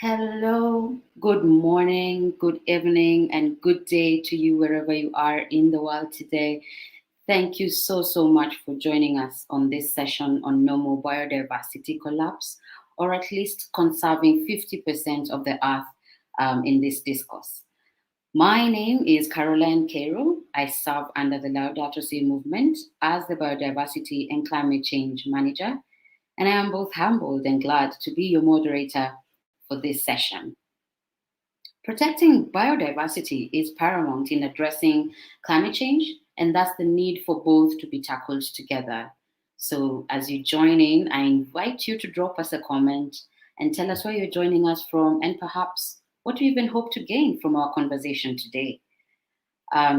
Hello, good morning, good evening, and good day to you wherever you are in the world today. Thank you so much for joining us on this session on No More Biodiversity Collapse, or at least conserving 50% of the earth in this discourse. My name is Caroline Cairo. I serve under the Laudato Si movement as the Biodiversity and Climate Change Manager, and I am both humbled and glad to be your moderator for this session. Protecting biodiversity is paramount in addressing climate change, and thus the need for both to be tackled together. So, as you join in, I invite you to drop us a comment and tell us where you're joining us from and perhaps what you even hope to gain from our conversation today.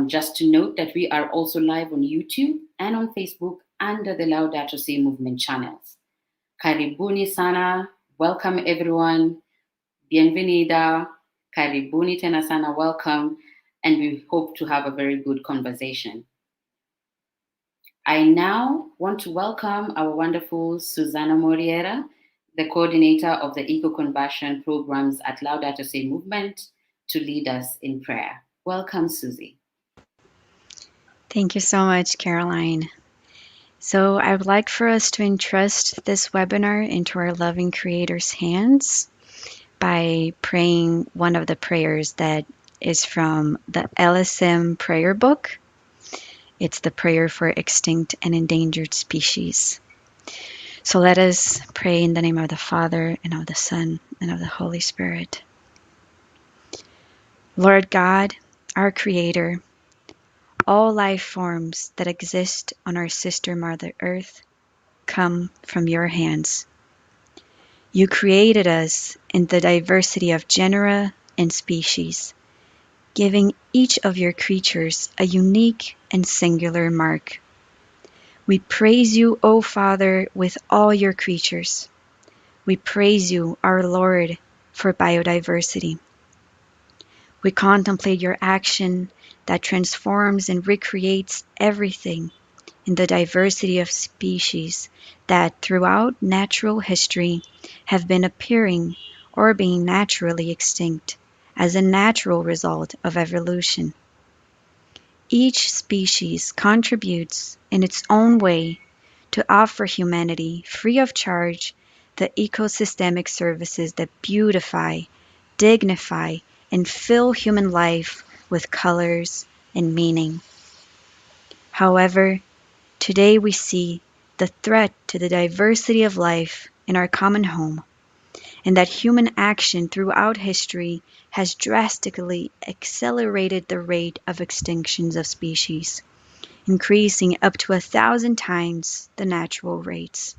Just to note that we are also live on YouTube and on Facebook under the Laudato Si movement channels. Karibuni sana, welcome everyone. Bienvenida, karibuni tena sana, welcome, and we hope to have a very good conversation. I now want to welcome our wonderful Susana Moriera, the coordinator of the Eco Conversion programs at Laudato Si movement, to lead us in prayer. Welcome, Susie. Thank you so much, Caroline. So I would like for us to entrust this webinar into our loving Creator's hands by praying one of the prayers that is from the LSM prayer book. It's the prayer for extinct and endangered species. So let us pray in the name of the Father, and of the Son, and of the Holy Spirit. Lord God, our Creator, all life forms that exist on our sister Mother Earth come from your hands. You created us in the diversity of genera and species, giving each of your creatures a unique and singular mark. We praise you, O Father, with all your creatures. We praise you, our Lord, for biodiversity. We contemplate your action that transforms and recreates everything in the diversity of species that throughout natural history have been appearing or being naturally extinct as a natural result of evolution. Each species contributes in its own way to offer humanity free of charge the ecosystemic services that beautify, dignify, and fill human life with colors and meaning. However, today we see the threat to the diversity of life in our common home, and that human action throughout history has drastically accelerated the rate of extinctions of species, increasing up to 1,000 times the natural rates.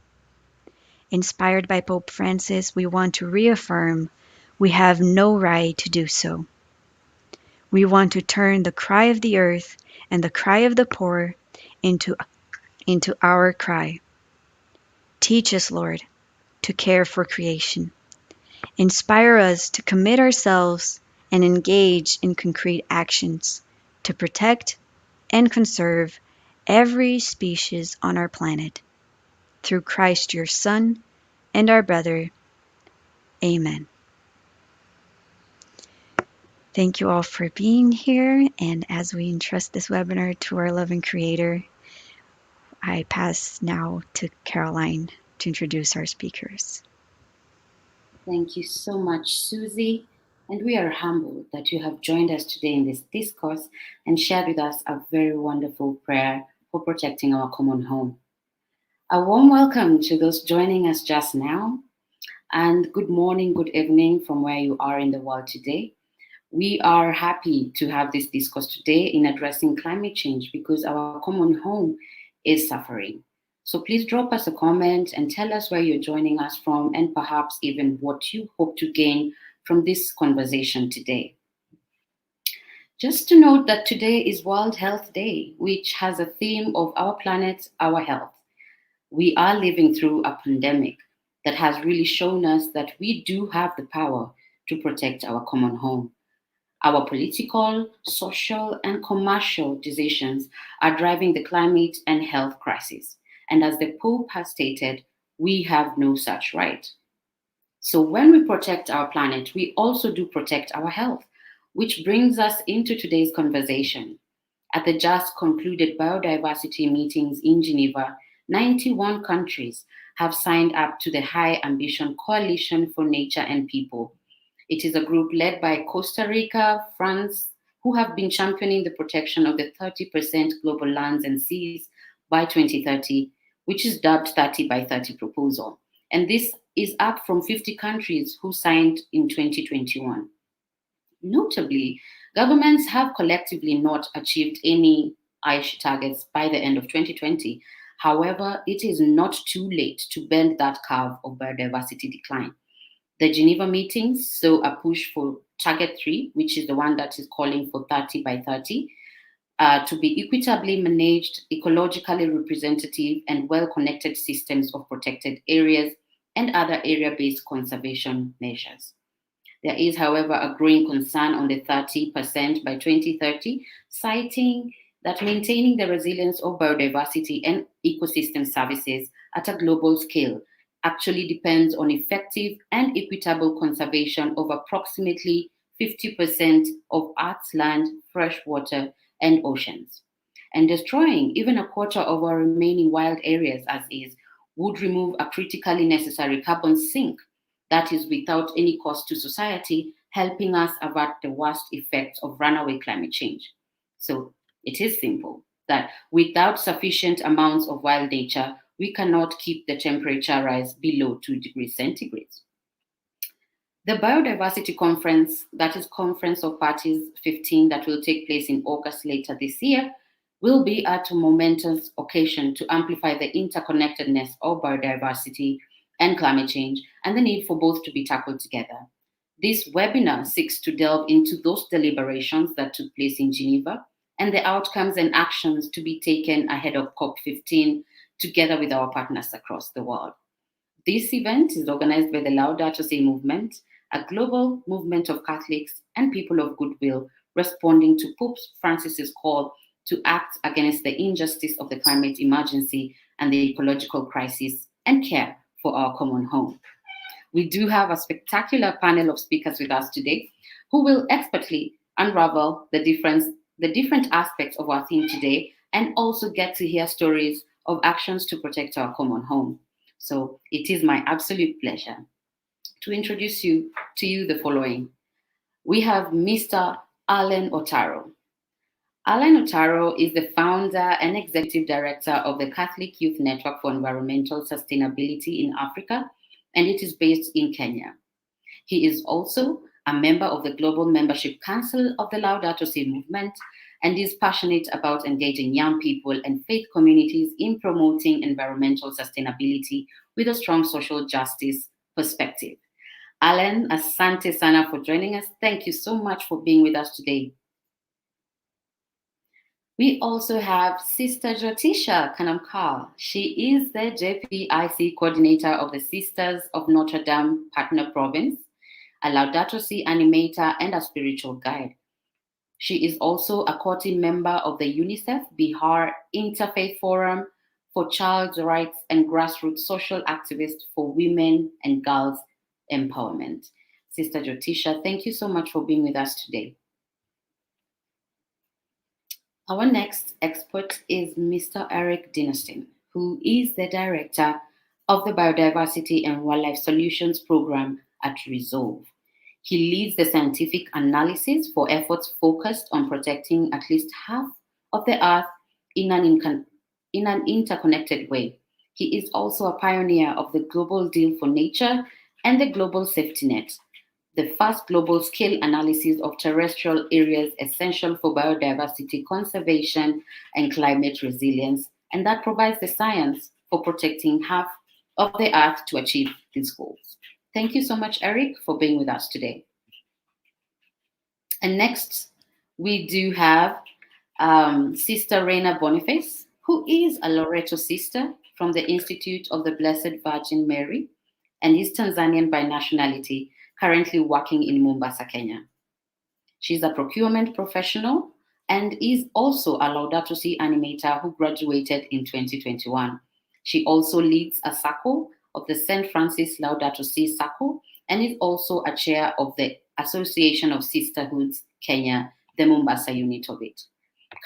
Inspired by Pope Francis, we want to reaffirm we have no right to do so. We want to turn the cry of the earth and the cry of the poor into our cry. Teach us, Lord, to care for creation. Inspire us to commit ourselves and engage in concrete actions to protect and conserve every species on our planet. Through Christ your Son and our brother. Amen. Thank you all for being here, and as we entrust this webinar to our loving Creator, I pass now to Caroline to introduce our speakers. Thank you so much, Susie. And we are humbled that you have joined us today in this discourse and shared with us a very wonderful prayer for protecting our common home. A warm welcome to those joining us just now, and good morning, good evening from where you are in the world today. We are happy to have this discourse today in addressing climate change because our common home is suffering. So please drop us a comment and tell us where you're joining us from and perhaps even what you hope to gain from this conversation today. Just to note that today is World Health Day, which has a theme of our planet, our health. We are living through a pandemic that has really shown us that we do have the power to protect our common home. Our political, social, and commercial decisions are driving the climate and health crisis. And as the Pope has stated, we have no such right. So when we protect our planet, we also do protect our health, which brings us into today's conversation. At the just concluded biodiversity meetings in Geneva, 91 countries have signed up to the High Ambition Coalition for Nature and People. It is a group led by Costa Rica, France, who have been championing the protection of the 30% global lands and seas by 2030, which is dubbed 30 by 30 proposal. And this is up from 50 countries who signed in 2021. Notably, governments have collectively not achieved any Aichi targets by the end of 2020. However, it is not too late to bend that curve of biodiversity decline. The Geneva meetings saw a push for Target 3, which is the one that is calling for 30 by 30, to be equitably managed, ecologically representative, and well connected systems of protected areas and other area based conservation measures. There is, however, a growing concern on the 30% by 2030, citing that maintaining the resilience of biodiversity and ecosystem services at a global scale actually depends on effective and equitable conservation of approximately 50% of Earth's land, fresh water, and oceans. And destroying even a quarter of our remaining wild areas as is would remove a critically necessary carbon sink that is without any cost to society, helping us avert the worst effects of runaway climate change. So it is simple that without sufficient amounts of wild nature, we cannot keep the temperature rise below 2 degrees centigrade. The Biodiversity Conference, that is Conference of Parties 15, that will take place in August later this year, will be at a momentous occasion to amplify the interconnectedness of biodiversity and climate change and the need for both to be tackled together. This webinar seeks to delve into those deliberations that took place in Geneva and the outcomes and actions to be taken ahead of COP15 together with our partners across the world. This event is organized by the Laudato Si movement, a global movement of Catholics and people of goodwill responding to Pope Francis's call to act against the injustice of the climate emergency and the ecological crisis and care for our common home. We do have a spectacular panel of speakers with us today who will expertly unravel the different aspects of our theme today and also get to hear stories of actions to protect our common home. So it is my absolute pleasure to introduce to you the following. We have Mr. Alan Otaro. Alan Otaro is the founder and executive director of the Catholic Youth Network for Environmental Sustainability in Africa, and it is based in Kenya. He is also a member of the Global Membership Council of the Laudato Si movement and is passionate about engaging young people and faith communities in promoting environmental sustainability with a strong social justice perspective. Alan, asante sana for joining us. Thank you so much for being with us today. We also have Sister Jyotisha Kanamkar. She is the JPIC coordinator of the Sisters of Notre Dame Partner Province, a Laudato Si animator and a spiritual guide. She is also a core-team member of the UNICEF Bihar Interfaith Forum for Child's Rights and grassroots social activist for women and girls empowerment. Sister Jyotisha, thank you so much for being with us today. Our next expert is Mr. Eric Dinnerstein, who is the director of the Biodiversity and Wildlife Solutions Program at Resolve. He leads the scientific analysis for efforts focused on protecting at least half of the Earth in an interconnected way. He is also a pioneer of the Global Deal for Nature and the Global Safety Net, the first global scale analysis of terrestrial areas essential for biodiversity conservation and climate resilience, and that provides the science for protecting half of the Earth to achieve these goals. Thank you so much, Eric, for being with us today. And next, we do have Sister Reina Boniface, who is a Loreto sister from the Institute of the Blessed Virgin Mary and is Tanzanian by nationality, currently working in Mombasa, Kenya. She's a procurement professional and is also a Laudato Si animator who graduated in 2021. She also leads a circle of the St. Francis Laudato Si Circle, and is also a chair of the Association of Sisterhoods Kenya, the Mombasa unit of it.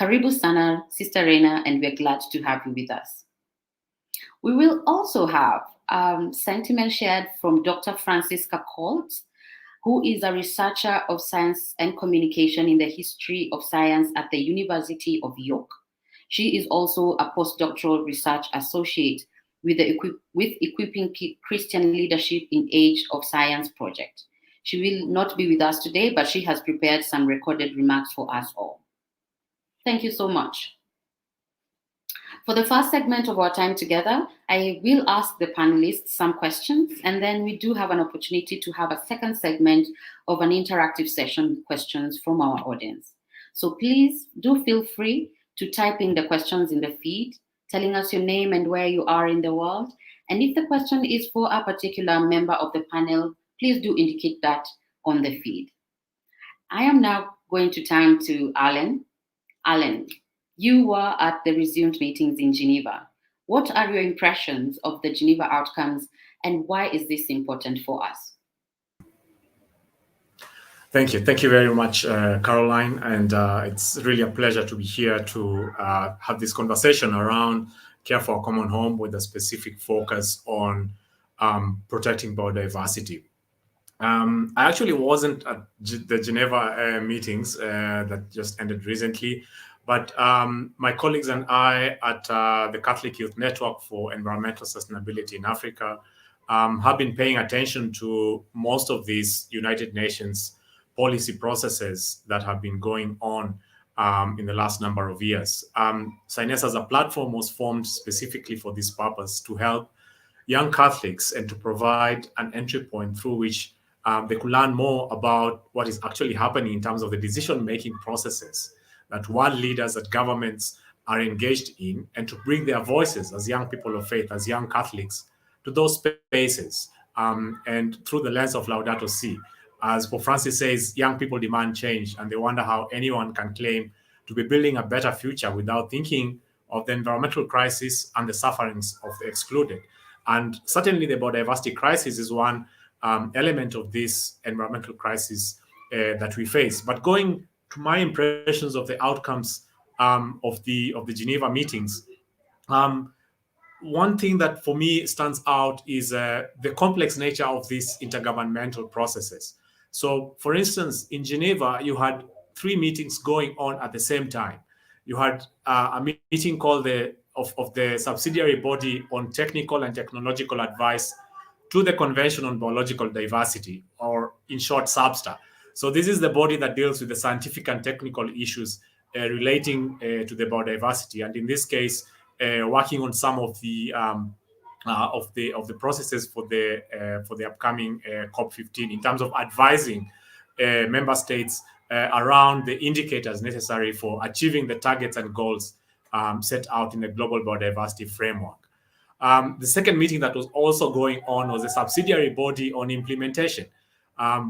Karibu sana, Sister Reina, and we're glad to have you with us. We will also have sentiment shared from Dr. Francisca Colt, who is a researcher of science and communication in the history of science at the University of York. She is also a postdoctoral research associate with the Equipping Christian Leadership in Age of Science project. She will not be with us today, but she has prepared some recorded remarks for us all. Thank you so much. For the first segment of our time together, I will ask the panelists some questions, and then we do have an opportunity to have a second segment of an interactive session with questions from our audience. So please do feel free to type in the questions in the feed, telling us your name and where you are in the world. And if the question is for a particular member of the panel, please do indicate that on the feed. I am now going to turn to Alan. Alan, you were at the resumed meetings in Geneva. What are your impressions of the Geneva outcomes, and why is this important for us? Thank you. Thank you very much, Caroline. And it's really a pleasure to be here to have this conversation around care for a common home with a specific focus on protecting biodiversity. I actually wasn't at the Geneva meetings that just ended recently, but my colleagues and I at the Catholic Youth Network for Environmental Sustainability in Africa have been paying attention to most of these United Nations policy processes that have been going on in the last number of years. SINES as a platform was formed specifically for this purpose, to help young Catholics and to provide an entry point through which they could learn more about what is actually happening in terms of the decision-making processes that world leaders, that governments are engaged in, and to bring their voices as young people of faith, as young Catholics, to those spaces, and through the lens of Laudato Si. As Pope Francis says, young people demand change, and they wonder how anyone can claim to be building a better future without thinking of the environmental crisis and the sufferings of the excluded. And certainly the biodiversity crisis is one element of this environmental crisis that we face. But going to my impressions of the outcomes of the Geneva meetings, one thing that for me stands out is the complex nature of these intergovernmental processes. So, for instance, in Geneva, you had 3 meetings going on at the same time. You had a meeting called the subsidiary body on technical and technological advice to the Convention on Biological Diversity, or in short, SABSTA. So this is the body that deals with the scientific and technical issues relating to the biodiversity, and in this case, working on some of the processes for the upcoming COP15 in terms of advising member states around the indicators necessary for achieving the targets and goals set out in the Global Biodiversity Framework. The second meeting that was also going on was a subsidiary body on implementation,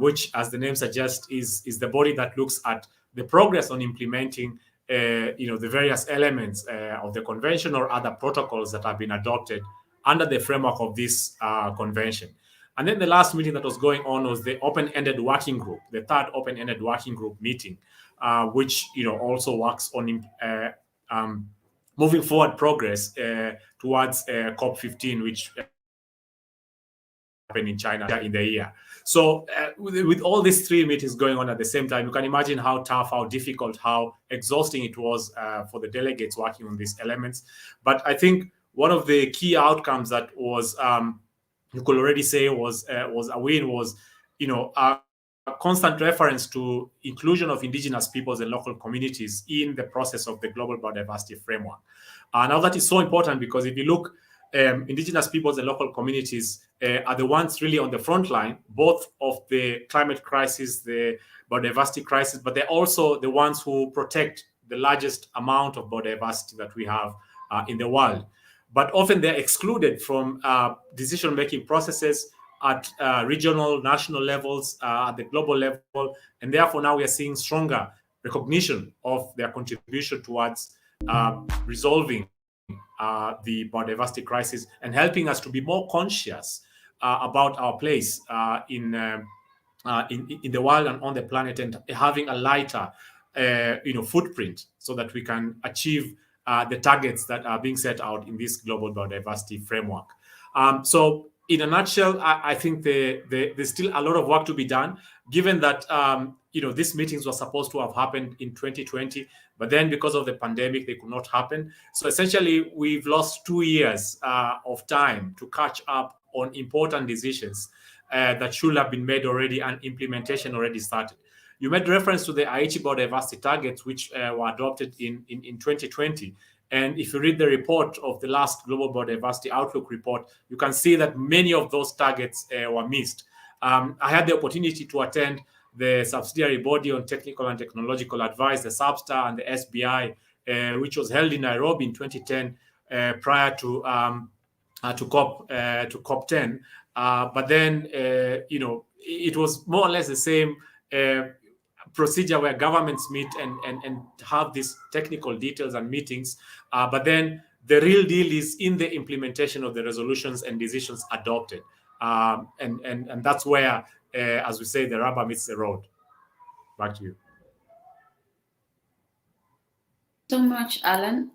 which, as the name suggests, is the body that looks at the progress on implementing the various elements of the convention or other protocols that have been adopted under the framework of this convention. And then the last meeting that was going on was the open-ended working group, the third open-ended working group meeting, which also works on moving forward progress towards COP15, which happened in China in the year. So with all these 3 meetings going on at the same time, you can imagine how tough, how difficult, how exhausting it was for the delegates working on these elements. But I think one of the key outcomes that was, you could already say was a win, was, a constant reference to inclusion of indigenous peoples and local communities in the process of the Global Biodiversity Framework. Now that is so important, because if you look, indigenous peoples and local communities are the ones really on the front line, both of the climate crisis, the biodiversity crisis, but they're also the ones who protect the largest amount of biodiversity that we have in the world. But often they're excluded from decision-making processes at regional, national levels, at the global level, and therefore now we are seeing stronger recognition of their contribution towards resolving the biodiversity crisis and helping us to be more conscious about our place in the world and on the planet, and having a lighter footprint, so that we can achieve the targets that are being set out in this global biodiversity framework. So in a nutshell, I think there's still a lot of work to be done, given that these meetings were supposed to have happened in 2020, but then because of the pandemic, they could not happen. So essentially, we've lost 2 years of time to catch up on important decisions that should have been made already, and implementation already started. You made reference to the Aichi biodiversity targets, which were adopted in 2020. And if you read the report of the last Global Biodiversity Outlook report, you can see that many of those targets were missed. I had the opportunity to attend the subsidiary body on technical and technological advice, the SABSTA and the SBI, which was held in Nairobi in 2010, prior to COP10. But then, it was more or less the same procedure where governments meet and have these technical details and meetings. But then the real deal is in the implementation of the resolutions and decisions adopted. And that's where, as we say, the rubber meets the road. Back to you. So much, Alan.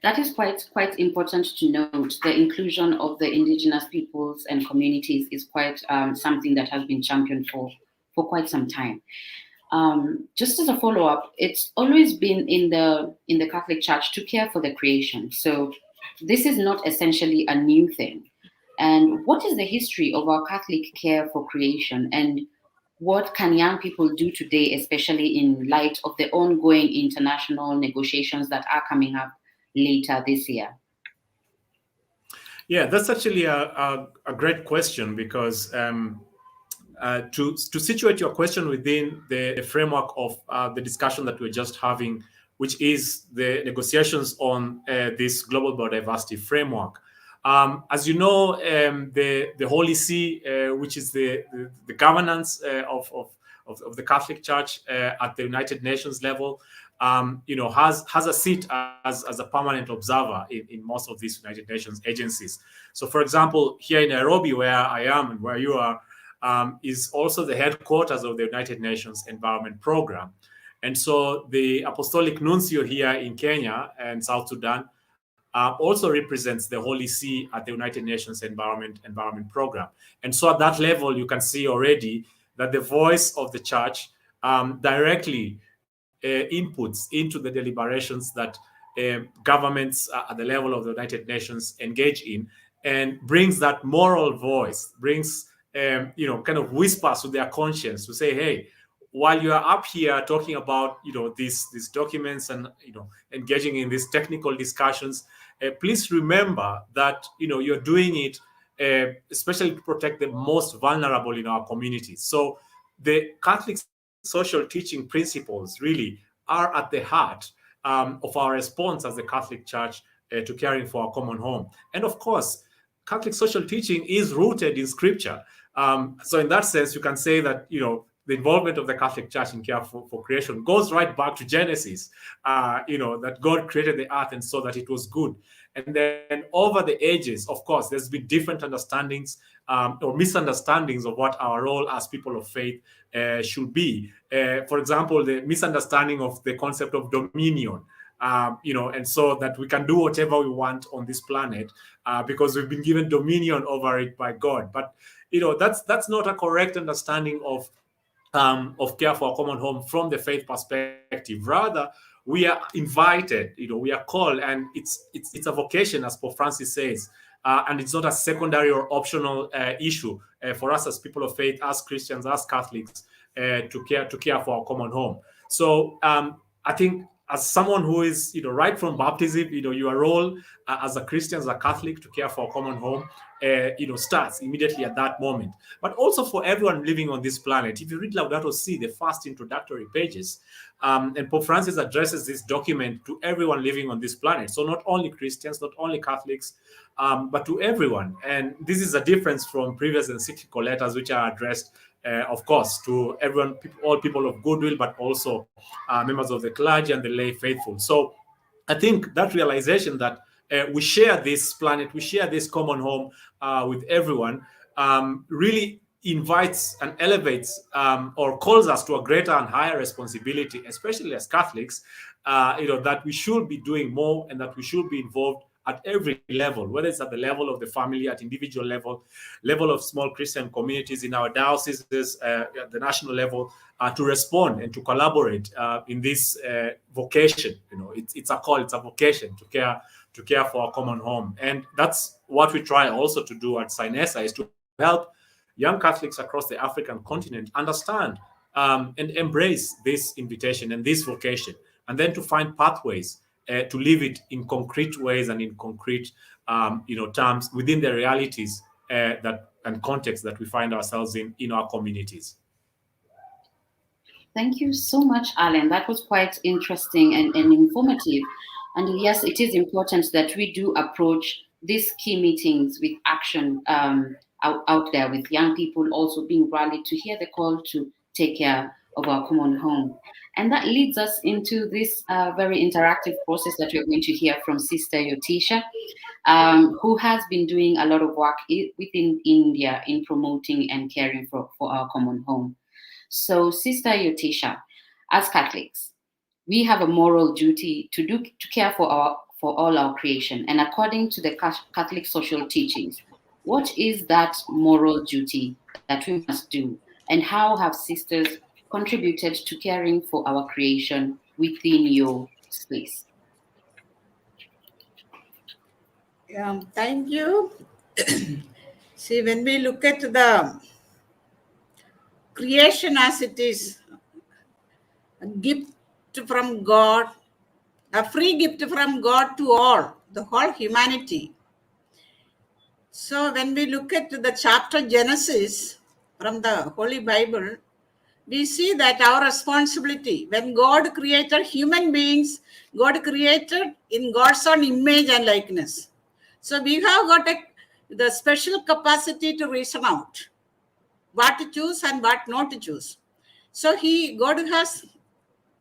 That is quite important to note. The inclusion of the indigenous peoples and communities is quite something that has been championed for quite some time. Just as a follow-up, it's always been in the Catholic Church to care for the creation. So this is not essentially a new thing. And what is the history of our Catholic care for creation, and what can young people do today, especially in light of the ongoing international negotiations that are coming up later this year? Yeah, that's actually a great question, because to situate your question within the framework of the discussion that we're just having, which is the negotiations on this global biodiversity framework. As you know, the Holy See, which is the governance of the Catholic Church at the United Nations level, has a seat as a permanent observer in most of these United Nations agencies. So, for example, here in Nairobi, where I am and where you are, is also the headquarters of the United Nations Environment Program. And so the Apostolic Nuncio here in Kenya and South Sudan also represents the Holy See at the United Nations Environment Program. And so at that level, you can see already that the voice of the Church directly inputs into the deliberations that governments at the level of the United Nations engage in, and brings that moral voice, brings kind of whispers to their conscience to say, hey, while you are up here talking about these documents and engaging in these technical discussions, please remember that you're doing it especially to protect the most vulnerable in our communities. So the Catholic social teaching principles really are at the heart of our response as the Catholic Church to caring for our common home. And of course, Catholic social teaching is rooted in Scripture. So in that sense, you can say that the involvement of the Catholic Church in care for creation goes right back to Genesis, that God created the earth and saw that it was good. And then over the ages, of course, there's been different understandings or misunderstandings of what our role as people of faith should be. For example, the misunderstanding of the concept of dominion, and so that we can do whatever we want on this planet because we've been given dominion over it by God. But that's not a correct understanding of care for a common home from the faith perspective. Rather, we are invited, we are called, and it's a vocation, as Pope Francis says, and it's not a secondary or optional issue for us as people of faith, as Christians, as Catholics, to care for our common home. So I think, as someone who is, right from baptism, your role as a Christian, as a Catholic, to care for a common home, starts immediately at that moment. But also for everyone living on this planet. If you read Laudato Si, the first introductory pages, and Pope Francis addresses this document to everyone living on this planet. So not only Christians, not only Catholics, but to everyone. And this is a difference from previous encyclical letters, which are addressed of course, to everyone, all people of goodwill, but also members of the clergy and the lay faithful. So I think that realization that we share this planet, we share this common home with everyone, really invites and elevates or calls us to a greater and higher responsibility, especially as Catholics, that we should be doing more and that we should be involved at every level, whether it's at the level of the family, at individual level of small Christian communities in our dioceses, at the national level, to respond and to collaborate in this vocation. It's a call, it's a vocation to care for our common home. And that's what we try also to do at SINESA, is to help young Catholics across the African continent understand and embrace this invitation and this vocation, and then to find pathways to live it in concrete ways and in concrete terms within the realities that and context that we find ourselves in our communities. Thank you so much, Alan. That was quite interesting and informative. And yes, it is important that we do approach these key meetings with action out there, with young people also being rallied to hear the call to take care of our common home. And that leads us into this very interactive process that we're going to hear from Sister Yotisha, who has been doing a lot of work within India in promoting and caring for our common home. So, Sister Yotisha, as Catholics, we have a moral duty to care for all our creation. And according to the Catholic social teachings, what is that moral duty that we must do? And how have sisters contributed to caring for our creation within your space? Thank you. See, when we look at the creation as it is, a gift from God, a free gift from God to all, the whole humanity. So when we look at the chapter Genesis from the Holy Bible, we see that our responsibility, when God created human beings, God created in God's own image and likeness. So we have got the special capacity to reason out what to choose and what not to choose. So God has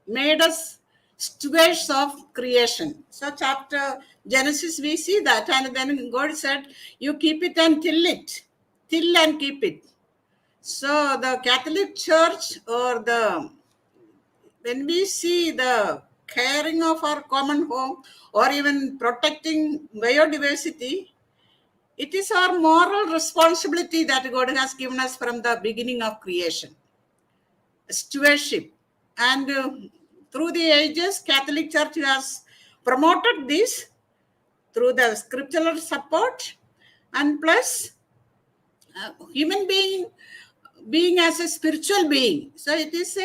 made us stewards of creation. So chapter Genesis, we see that, and then God said, you keep it and till and keep it. So the Catholic Church, when we see the caring of our common home or even protecting biodiversity, it is our moral responsibility that God has given us from the beginning of creation. Stewardship. And through the ages, Catholic Church has promoted this through the scriptural support, and plus human being as a spiritual being. So it is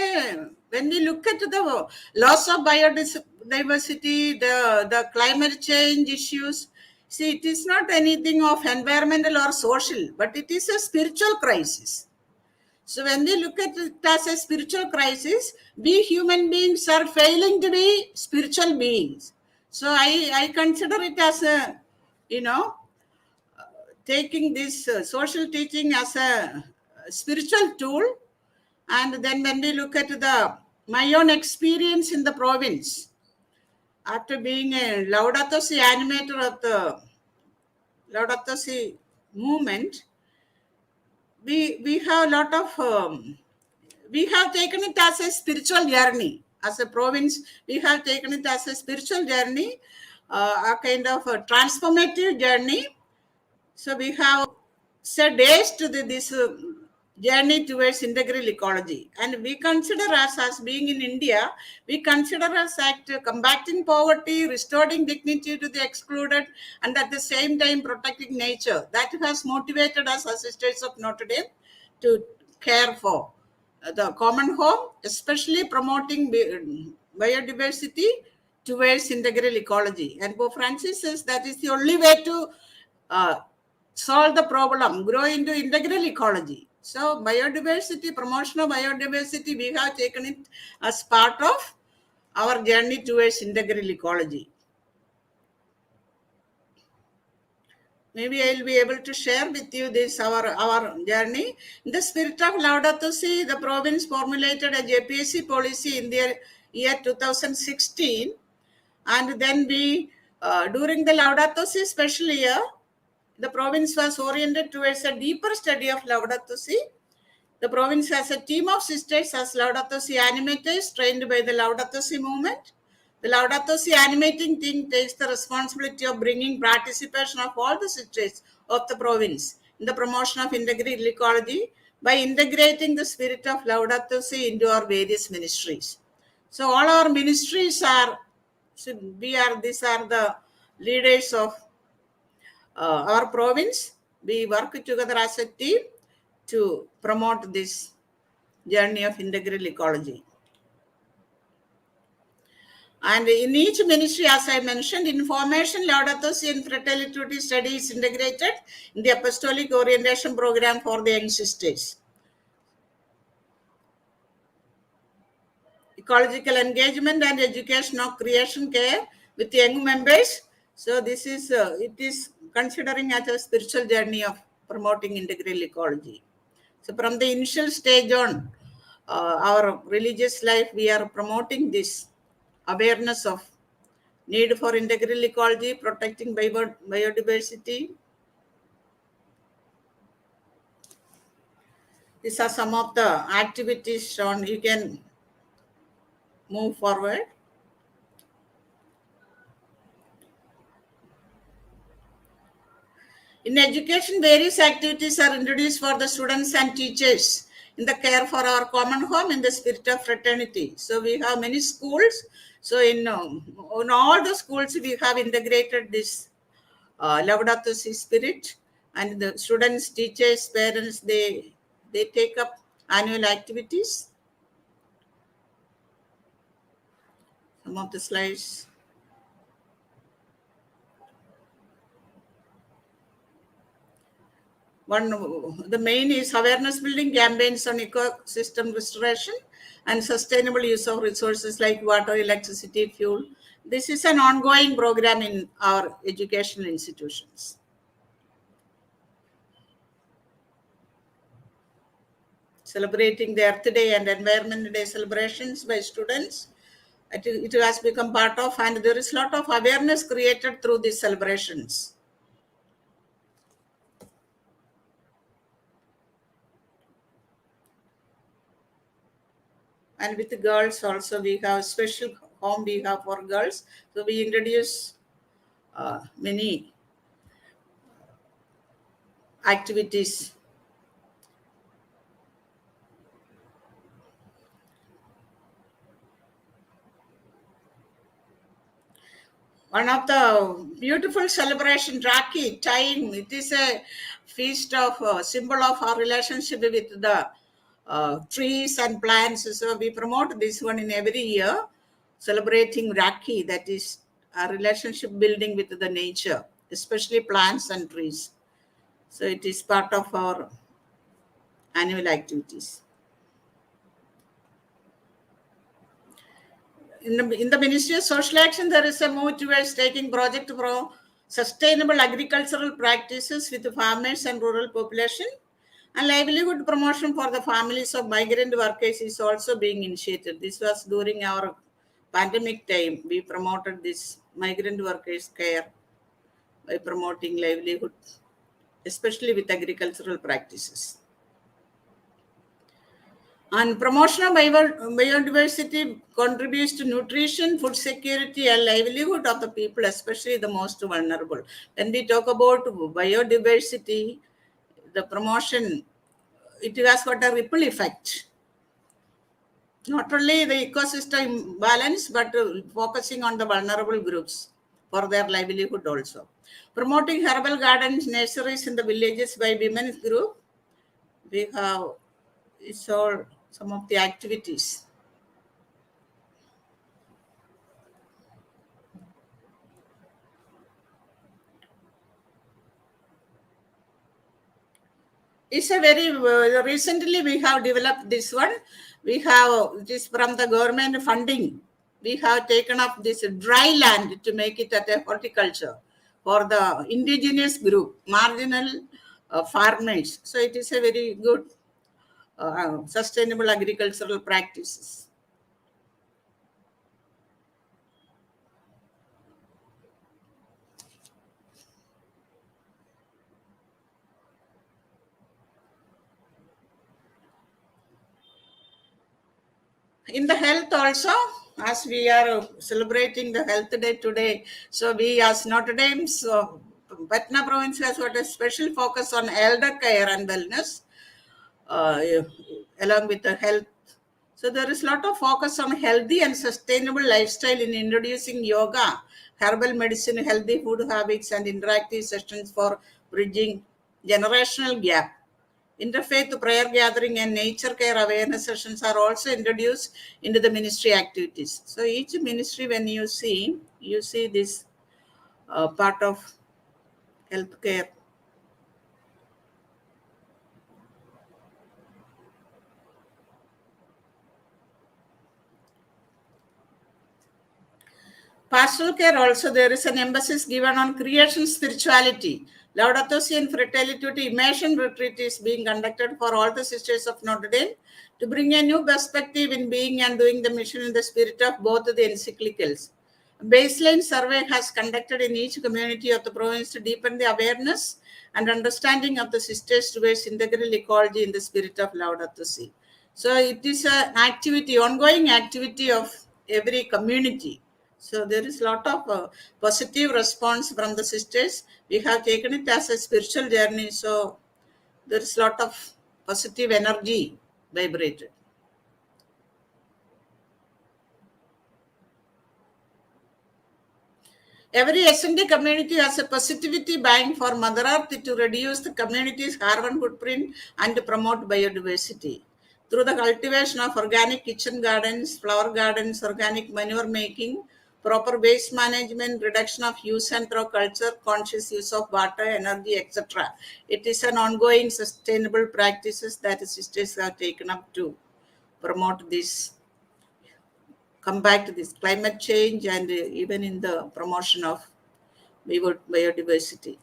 when we look at the loss of biodiversity, the climate change issues, see, it is not anything of environmental or social, but it is a spiritual crisis. So when we look at it as a spiritual crisis, we human beings are failing to be spiritual beings. So I consider it as a, taking this social teaching as a spiritual tool. And then when we look at my own experience in the province, after being a Laudato Si animator of the Laudato Si movement, we have a lot of, we have taken it as a spiritual journey. As a province, we have taken it as a spiritual journey, a kind of a transformative journey. So we have said yes to this journey towards integral ecology. And we consider us as being in India, we consider us as combating poverty, restoring dignity to the excluded, and at the same time protecting nature. That has motivated us as Sisters of Notre Dame to care for the common home, especially promoting biodiversity towards integral ecology. And Pope Francis says that is the only way to solve the problem, grow into integral ecology. So biodiversity, promotion of biodiversity, we have taken it as part of our journey towards integral ecology. Maybe I'll be able to share with you this, our journey. In the spirit of Laudato Si, the province formulated a JPSC policy in the year 2016. And then we During the Laudato Si special year, the province was oriented towards a deeper study of Laudato Si. The province has a team of sisters as Laudato Si animators trained by the Laudato Si movement. The Laudato Si animating team takes the responsibility of bringing participation of all the sisters of the province in the promotion of integral ecology by integrating the spirit of Laudato Si into our various ministries. So all our ministries are, these are the leaders of our province. We work together as a team to promote this journey of integral ecology. And in each ministry, as I mentioned, information, Laudato Si and fraternity study is integrated in the apostolic orientation program for the young sisters. Ecological engagement and education of creation care with young members. So this is, it is considering as a spiritual journey of promoting integral ecology. So from the initial stage on, our religious life, we are promoting this awareness of need for integral ecology, protecting biodiversity. These are some of the activities shown. You can move forward. In education, various activities are introduced for the students and teachers in the care for our common home in the spirit of fraternity. So we have many schools. So in all the schools, we have integrated this Laudato Si spirit, and the students, teachers, parents, they take up annual activities. Some of the slides. The main is awareness building campaigns on ecosystem restoration and sustainable use of resources like water, electricity, fuel. This is an ongoing program in our educational institutions. Celebrating the Earth Day and Environment Day celebrations by students. It has become part of, and there is a lot of awareness created through these celebrations. And with the girls also, we have special home we have for girls. So we introduce many activities. One of the beautiful celebration, Rakhi tying, it is a feast of symbol of our relationship with the trees and plants. So we promote this one in every year, celebrating Rakhi, that is a relationship building with the nature, especially plants and trees. So it is part of our annual activities. In the Ministry of Social Action, there is a move towards taking project for sustainable agricultural practices with the farmers and rural population, and livelihood promotion for the families of migrant workers is also being initiated. This was during our pandemic time. We promoted this migrant workers care by promoting livelihood, especially with agricultural practices. And promotion of biodiversity contributes to nutrition, food security, and livelihood of the people, especially the most vulnerable. When we talk about biodiversity, the promotion, it has got a ripple effect. Not only the ecosystem balance, but focusing on the vulnerable groups for their livelihood also. Promoting herbal gardens, nurseries in the villages by women's group. We have, it's all some of the activities. It's a very, recently we have developed this one. We have, it is from the government funding. We have taken up this dry land to make it at a horticulture for the indigenous group, marginal farmers. So it is a very good sustainable agricultural practices. In the health also, as we are celebrating the health day today, so we as Notre Dame, so Patna province has got a special focus on elder care and wellness, uh, along with the health. So there is a lot of focus on healthy and sustainable lifestyle in introducing yoga, herbal medicine, healthy food habits, and interactive sessions for bridging generational gap. Interfaith prayer gathering and nature care awareness sessions are also introduced into the ministry activities. So each ministry, when you see this part of healthcare. Pastoral care also, there is an emphasis given on creation spirituality. Laudato Si and Fratelli Immersion Retreat is being conducted for all the sisters of Notre Dame to bring a new perspective in being and doing the mission in the spirit of both the encyclicals. A baseline survey has conducted in each community of the province to deepen the awareness and understanding of the sisters towards integral ecology in the spirit of Laudato Si. So it is an activity, ongoing activity of every community. So there is a lot of positive response from the sisters. We have taken it as a spiritual journey. So there is a lot of positive energy vibrated. Every SND community has a positivity bank for Mother Earth to reduce the community's carbon footprint and to promote biodiversity. Through the cultivation of organic kitchen gardens, flower gardens, organic manure making, proper waste management, reduction of use and throw culture, conscious use of water, energy, etc. It is an ongoing sustainable practices that the sisters have taken up to promote this, combat this climate change, and even in the promotion of biodiversity.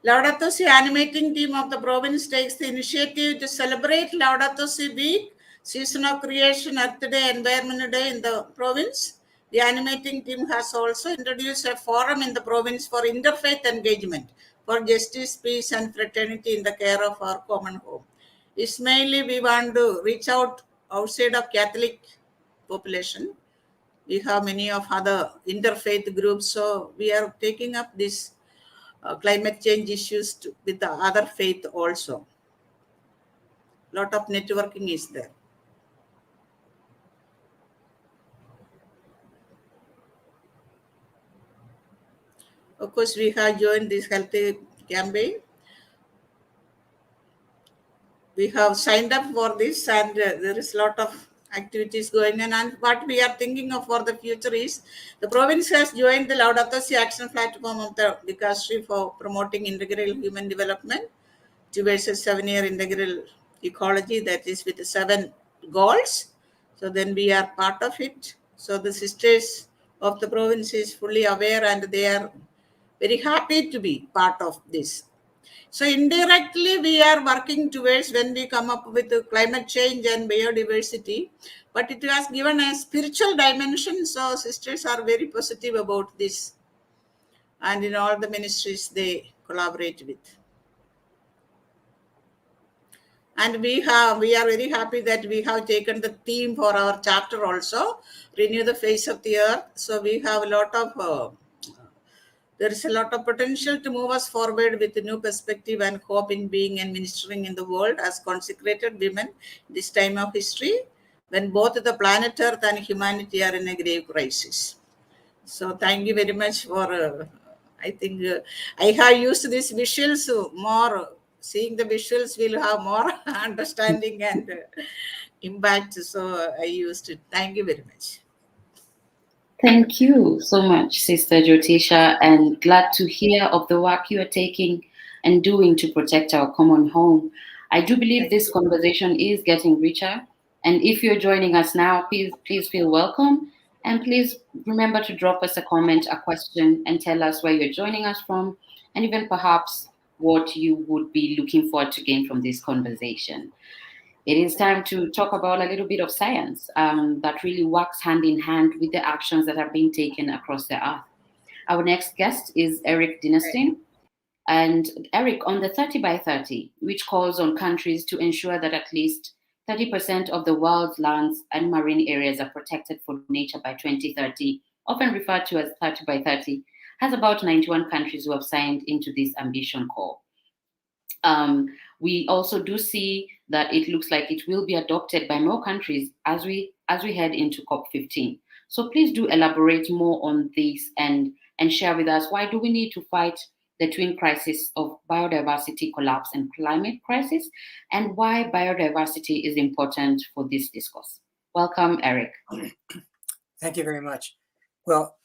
Laudato Si animating team of the province takes the initiative to celebrate Laudato Si Week, Season of Creation, Earth Day, Environment Day in the province. The animating team has also introduced a forum in the province for interfaith engagement, for justice, peace, and fraternity in the care of our common home. It's mainly we want to reach out outside of Catholic population. We have many of other interfaith groups, so we are taking up this climate change issues with the other faith also. Lot of networking is there. Of course, we have joined this healthy campaign. We have signed up for this, and there is a lot of activities going on. And what we are thinking of for the future is the province has joined the Laudato Si action platform of the Dicastery for promoting integral human development towards a 7-year integral ecology, that is with 7 goals. So then we are part of it. So the sisters of the province is fully aware, and they are very happy to be part of this. So indirectly, we are working towards when we come up with the climate change and biodiversity, but it has given a spiritual dimension. So sisters are very positive about this, and in all the ministries they collaborate with. And we are very happy that we have taken the theme for our chapter also, renew the face of the earth. So we have a lot of there is a lot of potential to move us forward with a new perspective and hope in being and ministering in the world as consecrated women this time of history, when both the planet earth and humanity are in a grave crisis. So thank you very much for I think I have used these visuals more. Seeing the visuals will have more understanding and impact. So I used it. Thank you very much. Thank you so much, Sister Jyotisha, and glad to hear of the work you are taking and doing to protect our common home. I do believe this conversation is getting richer, and if you're joining us now, please feel welcome, and please remember to drop us a comment, a question, and tell us where you're joining us from, and even perhaps what you would be looking forward to gain from this conversation. It is time to talk about a little bit of science that really works hand in hand with the actions that are being taken across the earth. Our next guest is Eric Dinnerstein. And Eric, on the 30 by 30, which calls on countries to ensure that at least 30% of the world's lands and marine areas are protected for nature by 2030, often referred to as 30 by 30, has about 91 countries who have signed into this ambition call. We also do see that it looks like it will be adopted by more countries as we head into COP15. So please do elaborate more on this and share with us, why do we need to fight the twin crisis of biodiversity collapse and climate crisis, and why biodiversity is important for this discourse. Welcome, Eric. Thank you very much. Well,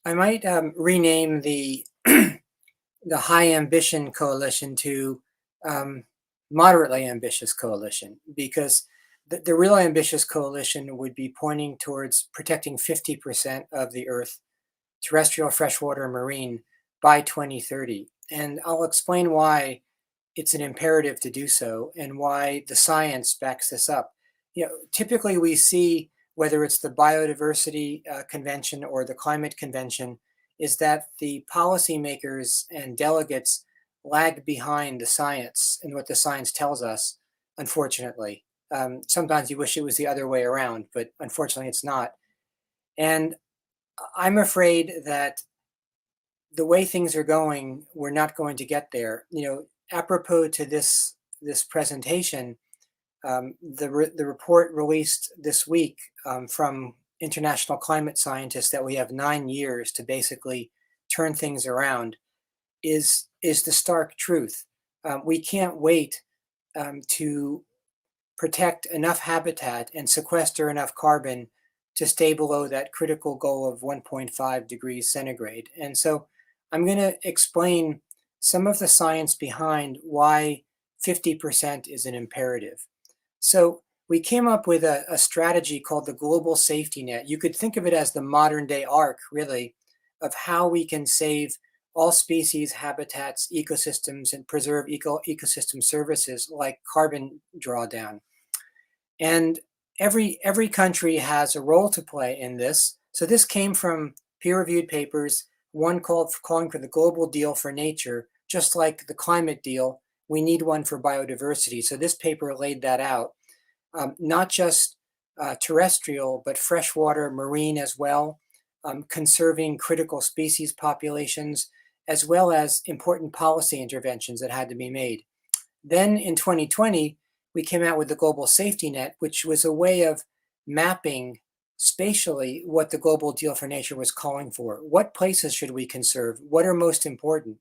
I might rename the the High Ambition Coalition to Moderately Ambitious Coalition, because the real ambitious coalition would be pointing towards protecting 50% of the Earth, terrestrial, freshwater, marine, by 2030. And I'll explain why it's an imperative to do so and why the science backs this up. Typically we see, whether it's the Biodiversity Convention or the Climate Convention, is that the policymakers and delegates lag behind the science and what the science tells us, unfortunately. Sometimes you wish it was the other way around, but unfortunately it's not. And I'm afraid that the way things are going, we're not going to get there. Apropos to this presentation, the report released this week from international climate scientists that we have 9 years to basically turn things around is the stark truth. We can't wait to protect enough habitat and sequester enough carbon to stay below that critical goal of 1.5 degrees centigrade. And so I'm going to explain some of the science behind why 50% is an imperative. So we came up with a strategy called the Global Safety Net. You could think of it as the modern day ARC, really, of how we can save all species, habitats, ecosystems, and preserve ecosystem services like carbon drawdown. And every country has a role to play in this. So this came from peer-reviewed papers, one calling for the global deal for nature, just like the climate deal. We need one for biodiversity. So this paper laid that out, not just terrestrial, but freshwater, marine as well, conserving critical species populations, as well as important policy interventions that had to be made. Then in 2020, we came out with the Global Safety Net, which was a way of mapping spatially what the global deal for nature was calling for. What places should we conserve? What are most important?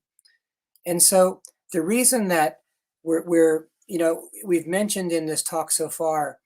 And so the reason that we've mentioned in this talk so far,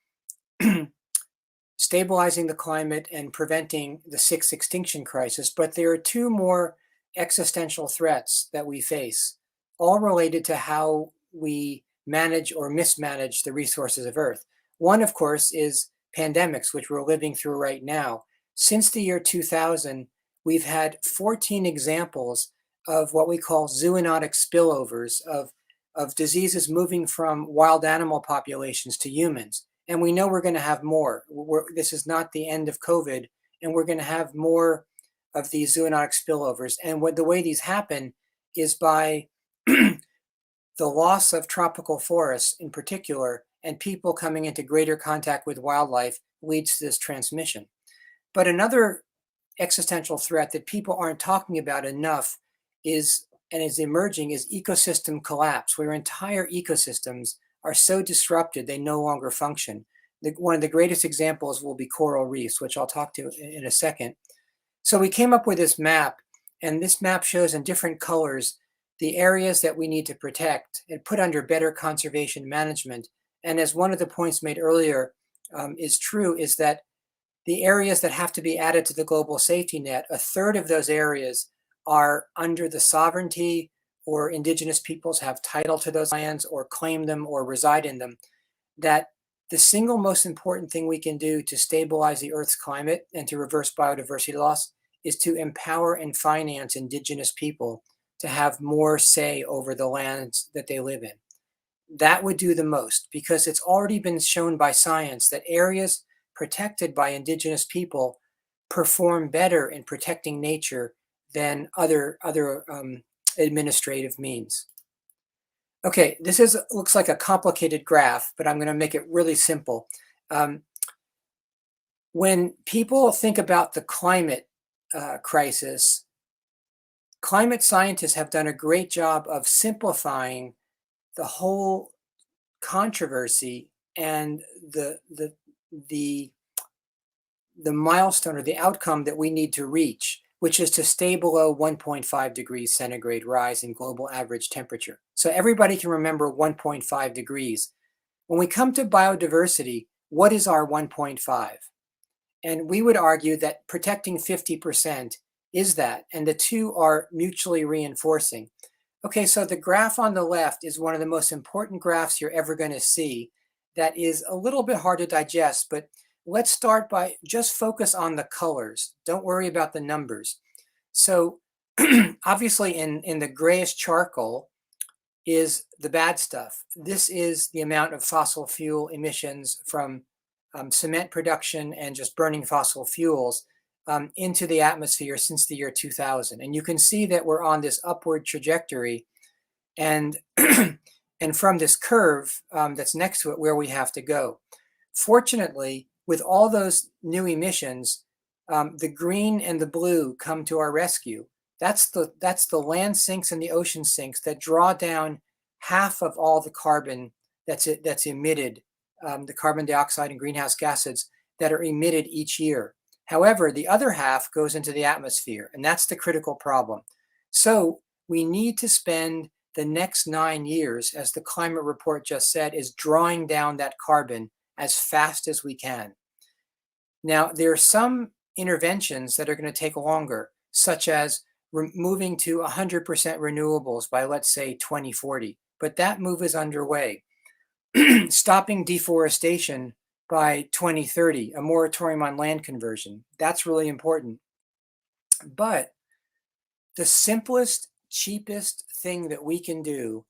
stabilizing the climate and preventing the sixth extinction crisis, but there are two more existential threats that we face, all related to how we manage or mismanage the resources of Earth. One, of course, is pandemics, which we're living through right now. Since the year 2000, we've had 14 examples of what we call zoonotic spillovers of diseases moving from wild animal populations to humans. And we know we're going to have more. This is not the end of COVID, and we're going to have more of these zoonotic spillovers. And the way these happen is by the loss of tropical forests in particular, and people coming into greater contact with wildlife leads to this transmission. But another existential threat that people aren't talking about enough is emerging is ecosystem collapse, where entire ecosystems are so disrupted they no longer function. One of the greatest examples will be coral reefs, which I'll talk to in a second. So we came up with this map, and this map shows in different colors the areas that we need to protect and put under better conservation management. And as one of the points made earlier is true, is that the areas that have to be added to the global safety net, a third of those areas are under the sovereignty or indigenous peoples have title to those lands or claim them or reside in them. That the single most important thing we can do to stabilize the Earth's climate and to reverse biodiversity loss is to empower and finance indigenous people to have more say over the lands that they live in. That would do the most, because it's already been shown by science that areas protected by indigenous people perform better in protecting nature than other administrative means. Okay, this looks like a complicated graph, but I'm going to make it really simple. When people think about the climate crisis, climate scientists have done a great job of simplifying the whole controversy and the milestone or the outcome that we need to reach, which is to stay below 1.5 degrees centigrade rise in global average temperature. So everybody can remember 1.5 degrees. When we come to biodiversity, what is our 1.5? And we would argue that protecting 50% is that, and the two are mutually reinforcing. Okay, so the graph on the left is one of the most important graphs you're ever going to see. That is a little bit hard to digest, but let's start by just focus on the colors. Don't worry about the numbers. So obviously in the grayish charcoal is the bad stuff. This is the amount of fossil fuel emissions from cement production and just burning fossil fuels into the atmosphere since the year 2000. And you can see that we're on this upward trajectory, and and from this curve that's next to it where we have to go. Fortunately, with all those new emissions, the green and the blue come to our rescue. That's the land sinks and the ocean sinks that draw down half of all the carbon that's emitted, the carbon dioxide and greenhouse gases that are emitted each year. However, the other half goes into the atmosphere, and that's the critical problem. So we need to spend the next 9 years, as the climate report just said, is drawing down that carbon as fast as we can. Now, there are some interventions that are going to take longer, such as moving to 100% renewables by, let's say, 2040. But that move is underway. Stopping deforestation by 2030, a moratorium on land conversion. That's really important. But the simplest, cheapest thing that we can do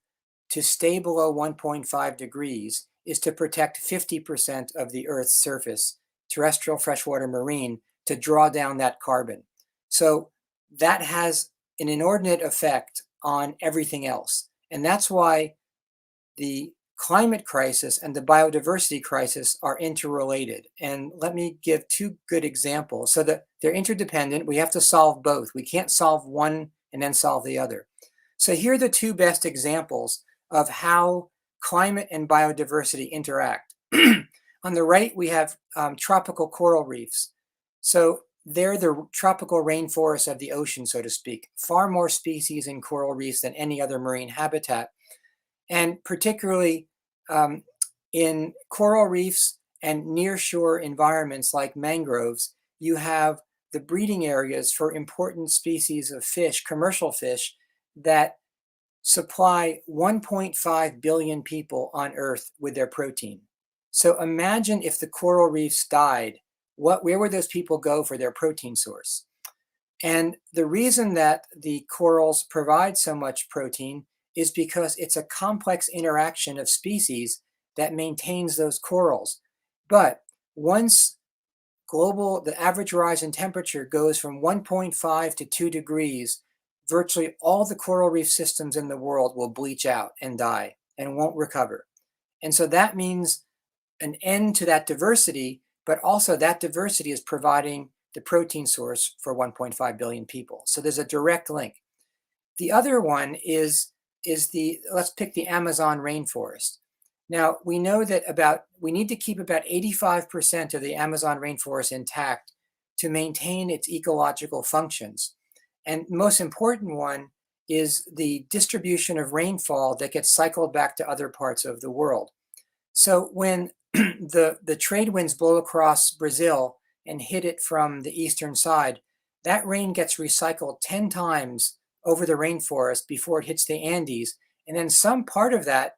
to stay below 1.5 degrees is to protect 50% of the Earth's surface, terrestrial, freshwater, marine, to draw down that carbon. So that has an inordinate effect on everything else. And that's why the climate crisis and the biodiversity crisis are interrelated. And let me give two good examples so that they're interdependent. We have to solve both. We can't solve one and then solve the other. So here are the two best examples of how climate and biodiversity interact. On the right, we have tropical coral reefs. So they're the tropical rainforests of the ocean, so to speak. Far more species in coral reefs than any other marine habitat. And particularly in coral reefs and nearshore environments like mangroves, you have the breeding areas for important species of fish, commercial fish, that supply 1.5 billion people on Earth with their protein. So imagine if the coral reefs died, where would those people go for their protein source? And the reason that the corals provide so much protein is because it's a complex interaction of species that maintains those corals. But once the average rise in temperature goes from 1.5 to 2 degrees, virtually all the coral reef systems in the world will bleach out and die and won't recover. And so that means an end to that diversity, but also that diversity is providing the protein source for 1.5 billion people. So there's a direct link. The other one is let's pick the Amazon rainforest. Now, we know that we need to keep about 85% of the Amazon rainforest intact to maintain its ecological functions. And the most important one is the distribution of rainfall that gets cycled back to other parts of the world. So when the trade winds blow across Brazil and hit it from the eastern side, that rain gets recycled 10 times over the rainforest before it hits the Andes. And then some part of that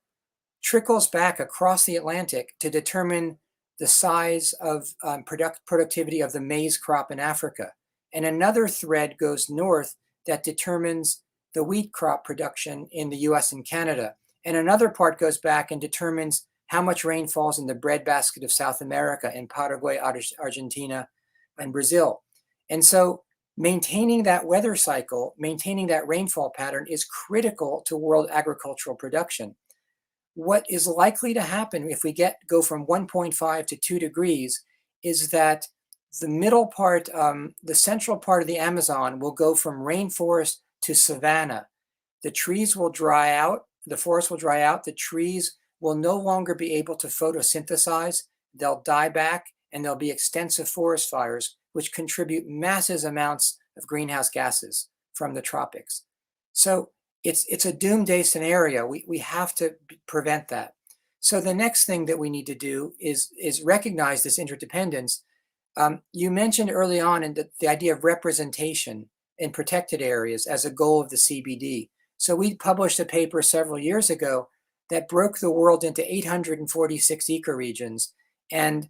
trickles back across the Atlantic to determine the size of productivity of the maize crop in Africa. And another thread goes north that determines the wheat crop production in the US and Canada. And another part goes back and determines how much rain falls in the breadbasket of South America, in Paraguay, Argentina, and Brazil. And so maintaining that weather cycle, maintaining that rainfall pattern is critical to world agricultural production. What is likely to happen if we go from 1.5 to 2 degrees is that the middle part, the central part of the Amazon will go from rainforest to savanna. The trees will dry out, the forest will dry out, the trees will no longer be able to photosynthesize, they'll die back, and there'll be extensive forest fires, which contribute massive amounts of greenhouse gases from the tropics. So it's a doomsday scenario. We have to prevent that. So the next thing that we need to do is recognize this interdependence. You mentioned early on in the idea of representation in protected areas as a goal of the CBD. So we published a paper several years ago that broke the world into 846 ecoregions. And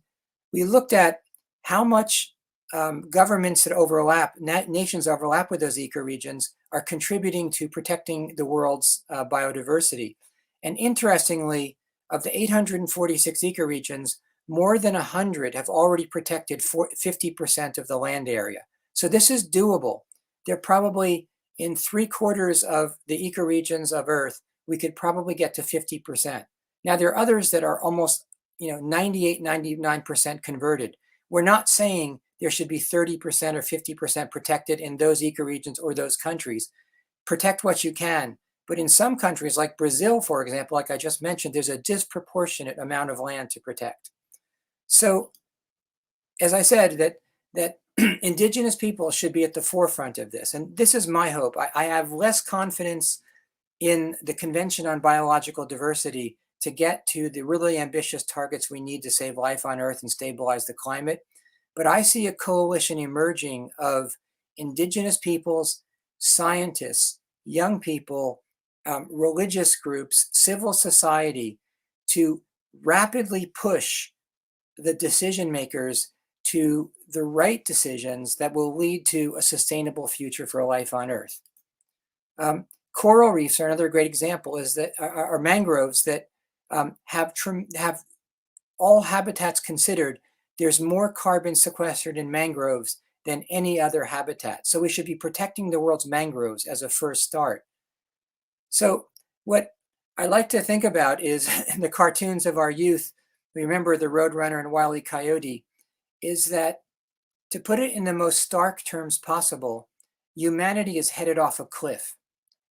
we looked at how much governments that overlap, nations overlap with those ecoregions, are contributing to protecting the world's biodiversity. And interestingly, of the 846 ecoregions, more than 100 have already protected 50% of the land area. So this is doable. They're probably in 3/4 of the ecoregions of Earth, we could probably get to 50%. Now there are others that are almost 98, 99% converted. We're not saying there should be 30% or 50% protected in those ecoregions or those countries. Protect what you can. But in some countries like Brazil, for example, like I just mentioned, there's a disproportionate amount of land to protect. So, as I said, that indigenous people should be at the forefront of this. And this is my hope. I have less confidence in the Convention on Biological Diversity to get to the really ambitious targets we need to save life on Earth and stabilize the climate. But I see a coalition emerging of indigenous peoples, scientists, young people, religious groups, civil society to rapidly push the decision makers to the right decisions that will lead to a sustainable future for life on Earth. Coral reefs are another great example, is that are mangroves that have all habitats considered. There's more carbon sequestered in mangroves than any other habitat. So we should be protecting the world's mangroves as a first start. So what I like to think about is the cartoons of our youth. Remember the Roadrunner and Wile E. Coyote, is that, to put it in the most stark terms possible, humanity is headed off a cliff.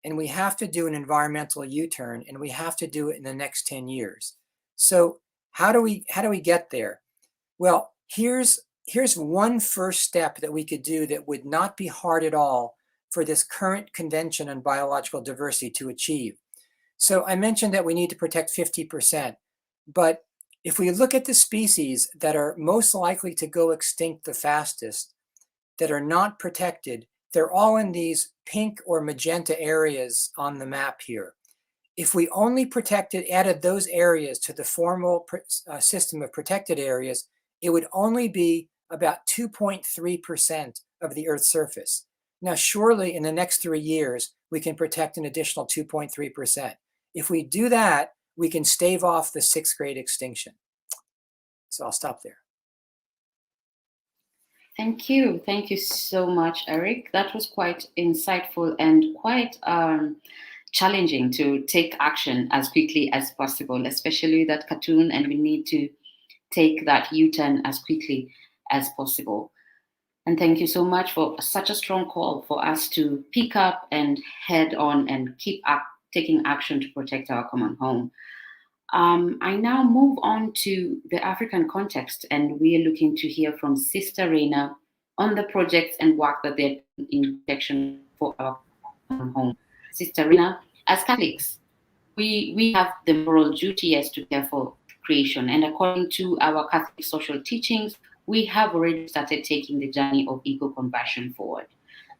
And we have to do an environmental U-turn, and we have to do it in the next 10 years. So how do we get there? Well, here's one first step that we could do that would not be hard at all for this current Convention on Biological Diversity to achieve. So I mentioned that we need to protect 50%, but if we look at the species that are most likely to go extinct the fastest, that are not protected, they're all in these pink or magenta areas on the map here. If we only added those areas to the formal system of protected areas, it would only be about 2.3% of the Earth's surface. Now, surely in the next 3 years, we can protect an additional 2.3%. If we do that, we can stave off the 6th grade extinction. So I'll stop there. Thank you. Thank you so much, Eric. That was quite insightful and quite challenging to take action as quickly as possible, especially that cartoon, and we need to take that U-turn as quickly as possible. And thank you so much for such a strong call for us to pick up and head on and keep up taking action to protect our common home. I now move on to the African context, and we are looking to hear from Sister Reina on the projects and work that they're doing in protection for our common home. Sister Reina, as Catholics, we have the moral duty as to care for creation, and according to our Catholic social teachings, we have already started taking the journey of eco-compassion forward.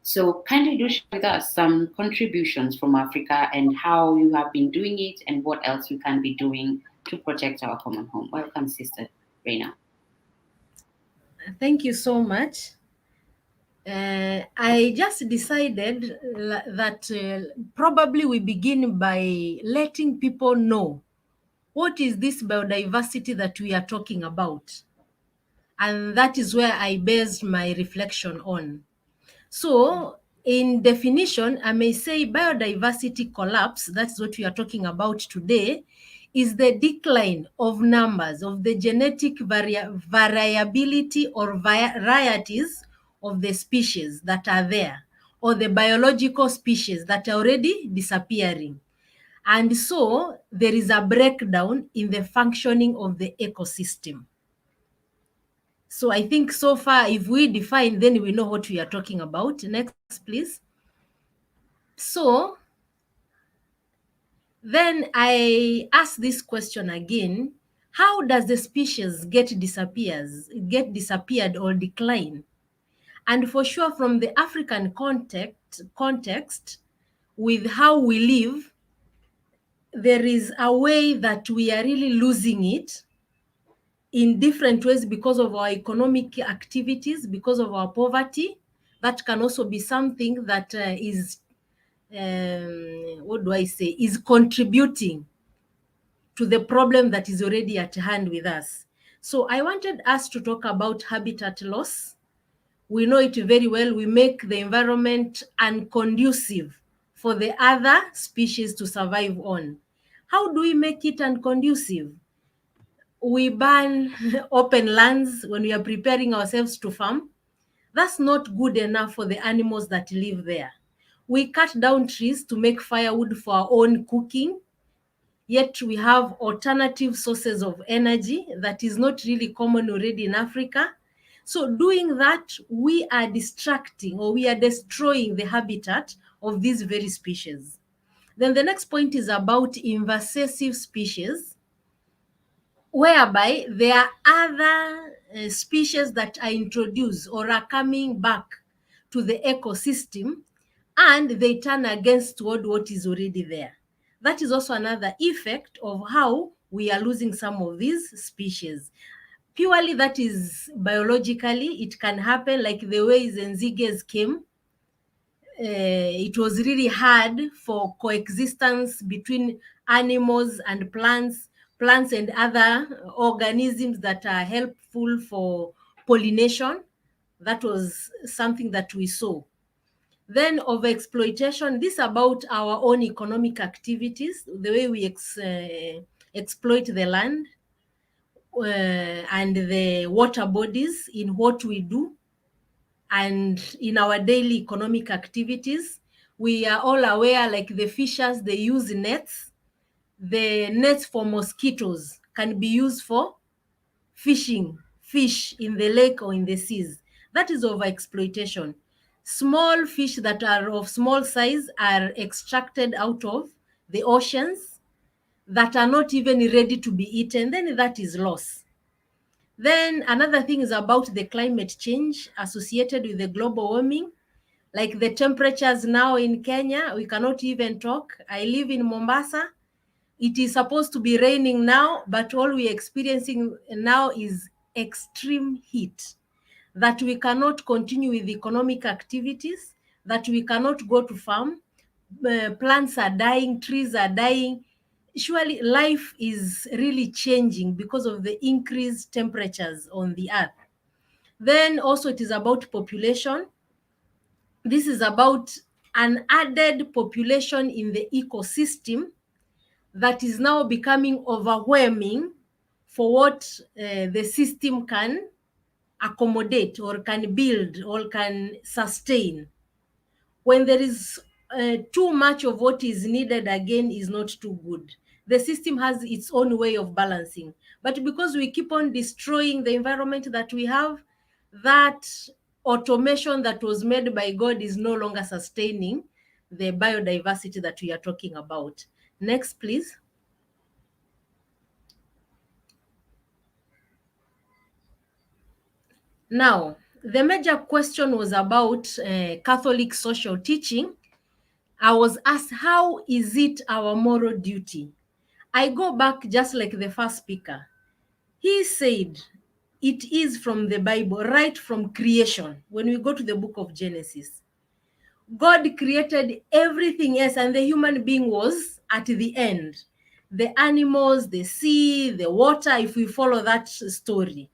So kindly do share with us some contributions from Africa and how you have been doing it and what else you can be doing to protect our common home. Welcome, Sister Reina. Thank you so much. I just decided that probably we begin by letting people know what is this biodiversity that we are talking about. And that is where I based my reflection on. So, in definition, I may say biodiversity collapse, that's what we are talking about today, is the decline of numbers of the genetic variability or varieties of the species that are there, or the biological species that are already disappearing. And so there is a breakdown in the functioning of the ecosystem. So I think so far, if we define, then we know what we are talking about. Next, please. So then I ask this question again: how does the species get disappeared or decline? And for sure, from the African context, with how we live, there is a way that we are really losing it in different ways because of our economic activities, because of our poverty. That can also be something that is contributing to the problem that is already at hand with us. So I wanted us to talk about habitat loss. We know it very well. We make the environment unconducive for the other species to survive on. How do we make it unconducive? We burn open lands when we are preparing ourselves to farm. That's not good enough for the animals that live there. We cut down trees to make firewood for our own cooking, yet we have alternative sources of energy that is not really common already in Africa. So doing that, we are distracting, or we are destroying the habitat of these very species. Then the next point is about invasive species, whereby there are other species that are introduced or are coming back to the ecosystem, and they turn against what is already there. That is also another effect of how we are losing some of these species. Purely that is biologically, it can happen like the way Zenziges came. It was really hard for coexistence between animals and plants and other organisms that are helpful for pollination. That was something that we saw. Then overexploitation, this is about our own economic activities, the way we exploit the land and the water bodies in what we do and in our daily economic activities. We are all aware, like the fishers, they use nets. The nets for mosquitoes can be used for fishing fish in the lake or in the seas. That is overexploitation. Small fish that are of small size are extracted out of the oceans that are not even ready to be eaten. Then that is loss. Then another thing is about the climate change associated with the global warming. Like the temperatures now in Kenya, we cannot even talk. I live in Mombasa. It is supposed to be raining now, but all we're experiencing now is extreme heat, that we cannot continue with economic activities, that we cannot go to farm. Plants are dying, trees are dying. Surely life is really changing because of the increased temperatures on the earth. Then also it is about population. This is about an added population in the ecosystem that is now becoming overwhelming for what the system can accommodate or can build or can sustain. When there is too much of what is needed, again, is not too good. The system has its own way of balancing. But because we keep on destroying the environment that we have, that automation that was made by God is no longer sustaining the biodiversity that we are talking about. Next, please. Now, the major question was about Catholic social teaching. I was asked, how is it our moral duty? I go back just like the first speaker. He said, it is from the Bible, right from creation. When we go to the book of Genesis, God created everything else, and the human being was at the end. The animals, the sea, the water, if we follow that story,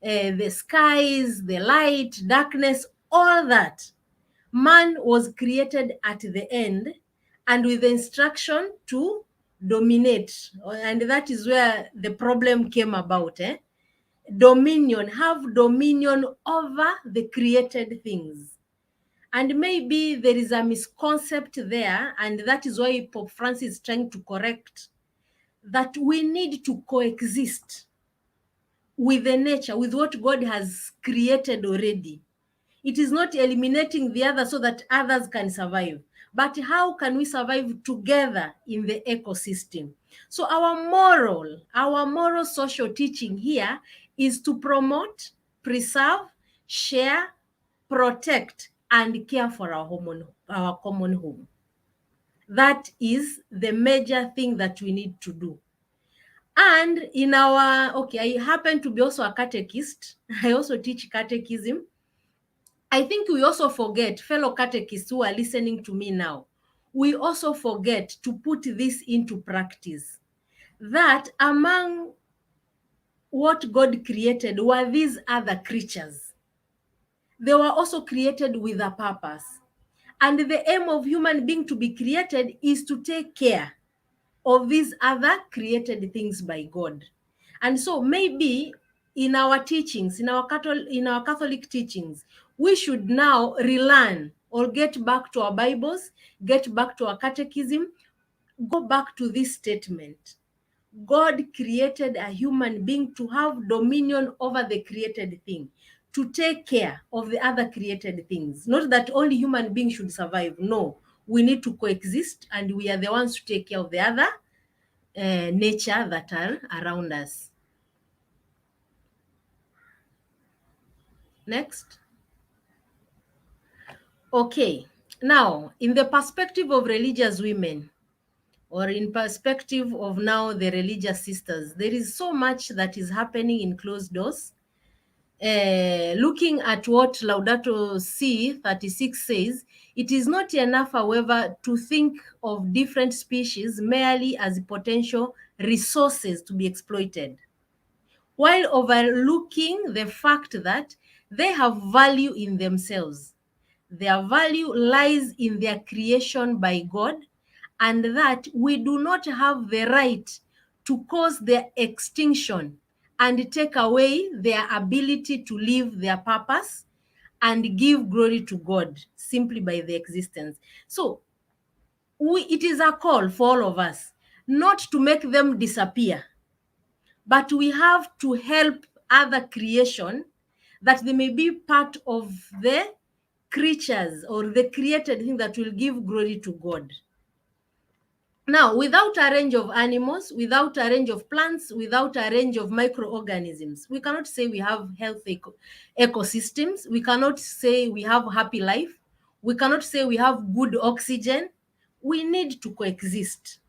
the skies, the light, darkness, all that. Man was created at the end and with the instruction to dominate. And that is where the problem came about. Dominion, have dominion over the created things. And maybe there is a misconcept there, and that is why Pope Francis is trying to correct, that we need to coexist with the nature, with what God has created already. It is not eliminating the other so that others can survive, but how can we survive together in the ecosystem? So our moral social teaching here is to promote, preserve, share, protect, and care for our common home. That is the major thing that we need to do. And in our, I happen to be also a catechist. I also teach catechism. I think we also forget, fellow catechists who are listening to me now, we also forget to put this into practice, that among what God created were these other creatures. They were also created with a purpose. And the aim of human being to be created is to take care of these other created things by God. And so maybe in our teachings, in our Catholic teachings, we should now relearn or get back to our Bibles, get back to our catechism, go back to this statement. God created a human being to have dominion over the created thing, to take care of the other created things. Not that only human beings should survive. No, we need to coexist, and we are the ones to take care of the other nature that are around us. Next. Okay, now in the perspective of religious women, or in perspective of now the religious sisters, there is so much that is happening in closed doors. Looking at what Laudato Si 36 says, it is not enough, however, to think of different species merely as potential resources to be exploited, while overlooking the fact that they have value in themselves. Their value lies in their creation by God, and that we do not have the right to cause their extinction and take away their ability to live their purpose and give glory to God simply by their existence. So it is a call for all of us not to make them disappear, but we have to help other creation that they may be part of the creatures or the created thing that will give glory to God. Now, without a range of animals, without a range of plants, without a range of microorganisms, we cannot say we have healthy ecosystems. We cannot say we have happy life. We cannot say we have good oxygen. We need to coexist.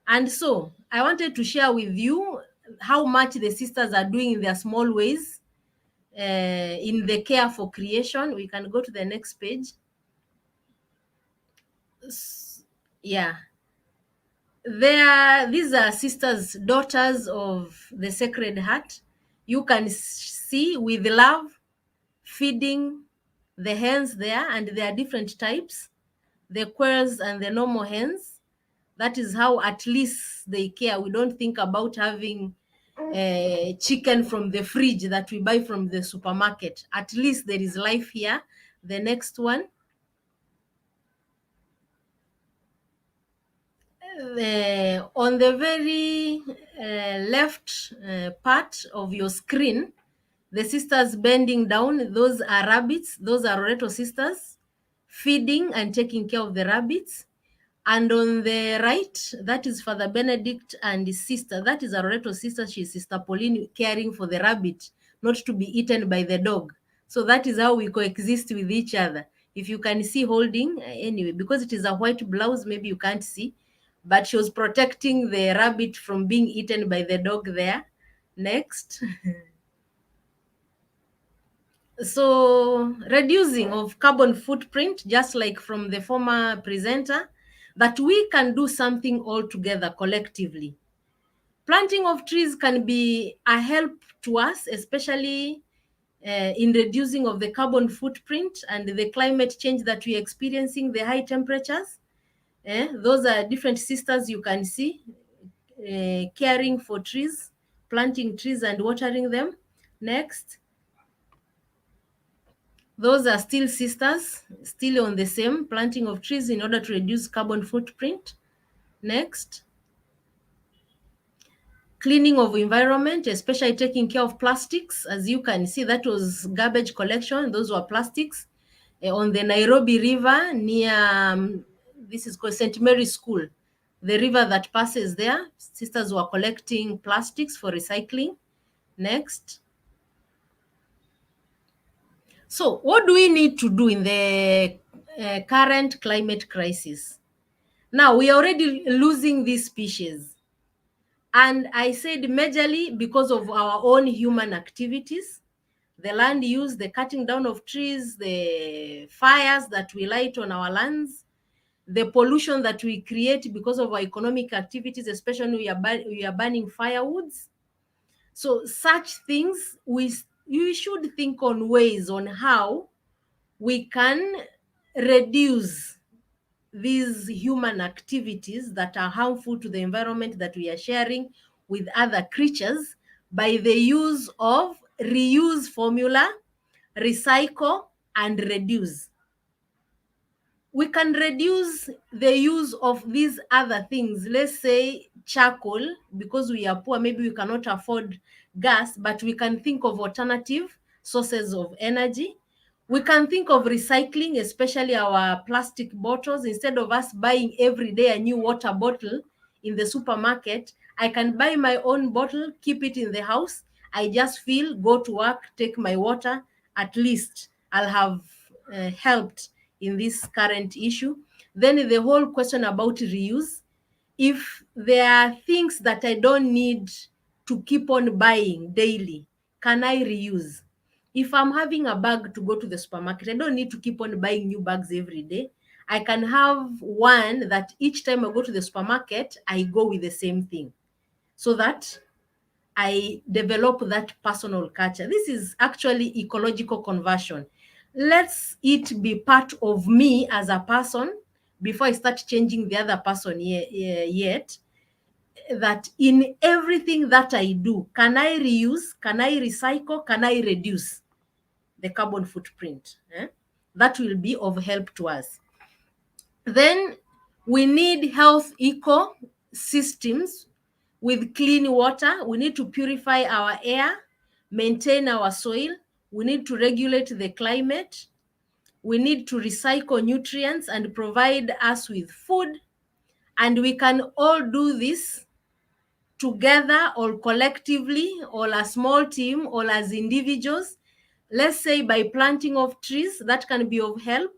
And so I wanted to share with you how much the sisters are doing in their small ways in the care for creation. We can go to the next page. Yeah. These are sisters, daughters of the Sacred Heart. You can see with love feeding the hens there, and there are different types, the quails and the normal hens. That is how at least they care. We don't think about having chicken from the fridge that we buy from the supermarket. At least there is life here. The next one. On the very left part of your screen, the sisters bending down, those are rabbits. Those are Loreto sisters feeding and taking care of the rabbits. And on the right, that is Father Benedict and his sister. That is a Loreto sister. She's Sister Pauline, caring for the rabbit, not to be eaten by the dog. So that is how we coexist with each other. If you can see holding, anyway, because it is a white blouse, maybe you can't see, but she was protecting the rabbit from being eaten by the dog there. Next. So reducing of carbon footprint, just like from the former presenter, that we can do something all together collectively. Planting of trees can be a help to us, especially in reducing of the carbon footprint and the climate change that we're experiencing, the high temperatures. Those are different sisters you can see caring for trees, planting trees and watering them. Next. Those are still sisters, still on the same planting of trees in order to reduce carbon footprint. Next. Cleaning of environment, especially taking care of plastics. As you can see, that was garbage collection. Those were plastics on the Nairobi River near, this is called St. Mary's School. The river that passes there, sisters were collecting plastics for recycling. Next. So what do we need to do in the current climate crisis? Now, we are already losing these species. And I said majorly because of our own human activities, the land use, the cutting down of trees, the fires that we light on our lands, the pollution that we create because of our economic activities, especially when we are burning firewoods. So such things, you should think on ways on how we can reduce these human activities that are harmful to the environment that we are sharing with other creatures by the use of reuse formula, recycle, and reduce. We can reduce the use of these other things. Let's say charcoal, because we are poor, maybe we cannot afford gas, but we can think of alternative sources of energy. We can think of recycling, especially our plastic bottles. Instead of us buying every day a new water bottle in the supermarket, I can buy my own bottle, keep it in the house. I just fill, go to work, take my water. At least I'll have helped in this current issue. Then the whole question about reuse. If there are things that I don't need to keep on buying daily, can I reuse? If I'm having a bag to go to the supermarket, I don't need to keep on buying new bags every day. I can have one that each time I go to the supermarket, I go with the same thing, so that I develop that personal culture. This is actually ecological conversion. Let's it be part of me as a person before I start changing the other person yet. That in everything that I do, can I reuse? Can I recycle? Can I reduce the carbon footprint? That will be of help to us. Then we need health ecosystems with clean water. We need to purify our air, maintain our soil. We need to regulate the climate. We need to recycle nutrients and provide us with food. And we can all do this together or collectively or a small team or as individuals. Let's say by planting of trees, that can be of help.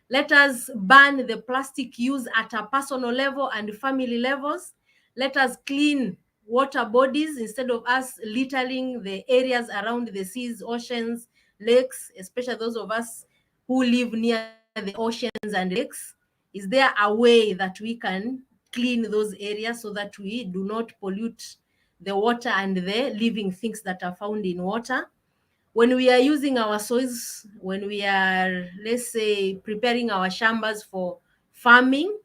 Let us ban the plastic use at a personal level and family levels. Let us clean water bodies instead of us littering the areas around the seas, oceans, lakes, especially those of us who live near the oceans and lakes. Is there a way that we can clean those areas so that we do not pollute the water and the living things that are found in water? When we are using our soils, when we are, let's say, preparing our shambas for farming,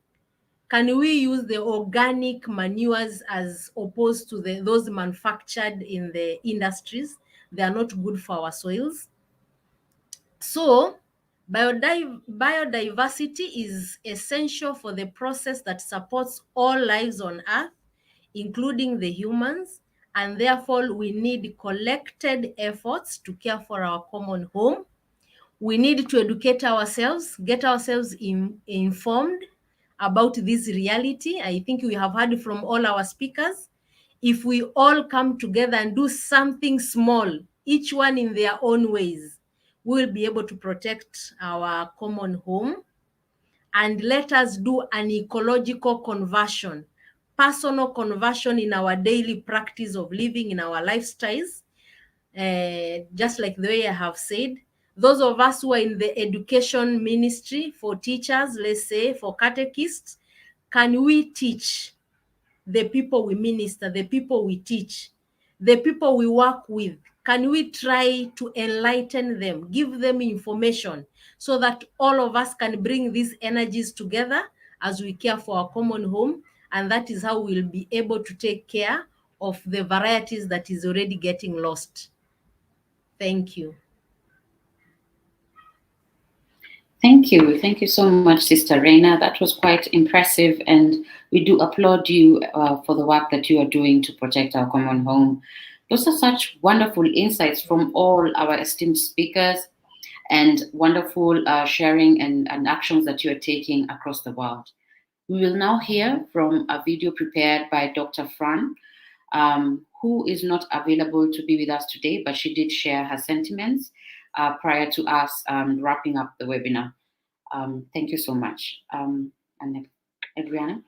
can we use the organic manures as opposed to those manufactured in the industries? They are not good for our soils. So biodiversity is essential for the process that supports all lives on Earth, including the humans, and therefore we need collected efforts to care for our common home. We need to educate ourselves, get ourselves informed about this reality. I think we have heard from all our speakers. If we all come together and do something small, each one in their own ways, we'll be able to protect our common home. And let us do an ecological conversion, personal conversion in our daily practice of living, in our lifestyles. Just like the way I have said, Those of us who are in the education ministry, for teachers, let's say, for catechists, can we teach the people we minister, the people we teach, the people we work with? Can we try to enlighten them, give them information so that all of us can bring these energies together as we care for our common home? And that is how we'll be able to take care of the varieties that is already getting lost. Thank you. Thank you. Thank you so much, Sister Reina. That was quite impressive, and we do applaud you for the work that you are doing to protect our common home. Those are such wonderful insights from all our esteemed speakers, and wonderful sharing and actions that you are taking across the world. We will now hear from a video prepared by Dr. Fran, who is not available to be with us today, but she did share her sentiments prior to us wrapping up the webinar. Thank you so much. And Adriana?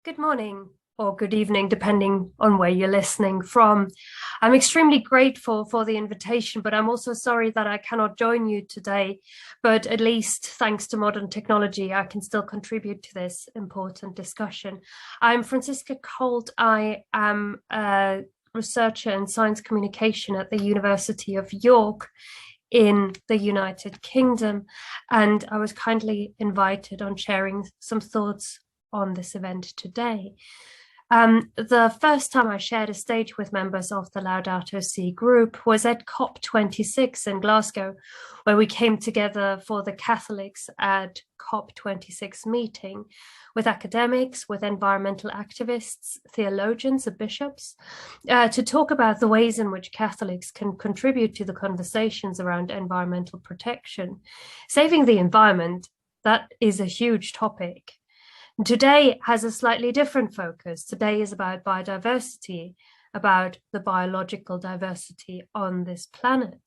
Good morning or good evening, depending on where you're listening from. I'm extremely grateful for the invitation, but I'm also sorry that I cannot join you today. But at least thanks to modern technology, I can still contribute to this important discussion. I'm Franziska Colt. I am a researcher in science communication at the University of York in the United Kingdom, and I was kindly invited on sharing some thoughts on this event today. The first time I shared a stage with members of the Laudato Si group was at COP26 in Glasgow, where we came together for the Catholics at COP26 meeting with academics, with environmental activists, theologians and bishops, to talk about the ways in which Catholics can contribute to the conversations around environmental protection. Saving the environment, that is a huge topic. Today has a slightly different focus. Today is about biodiversity, about the biological diversity on this planet.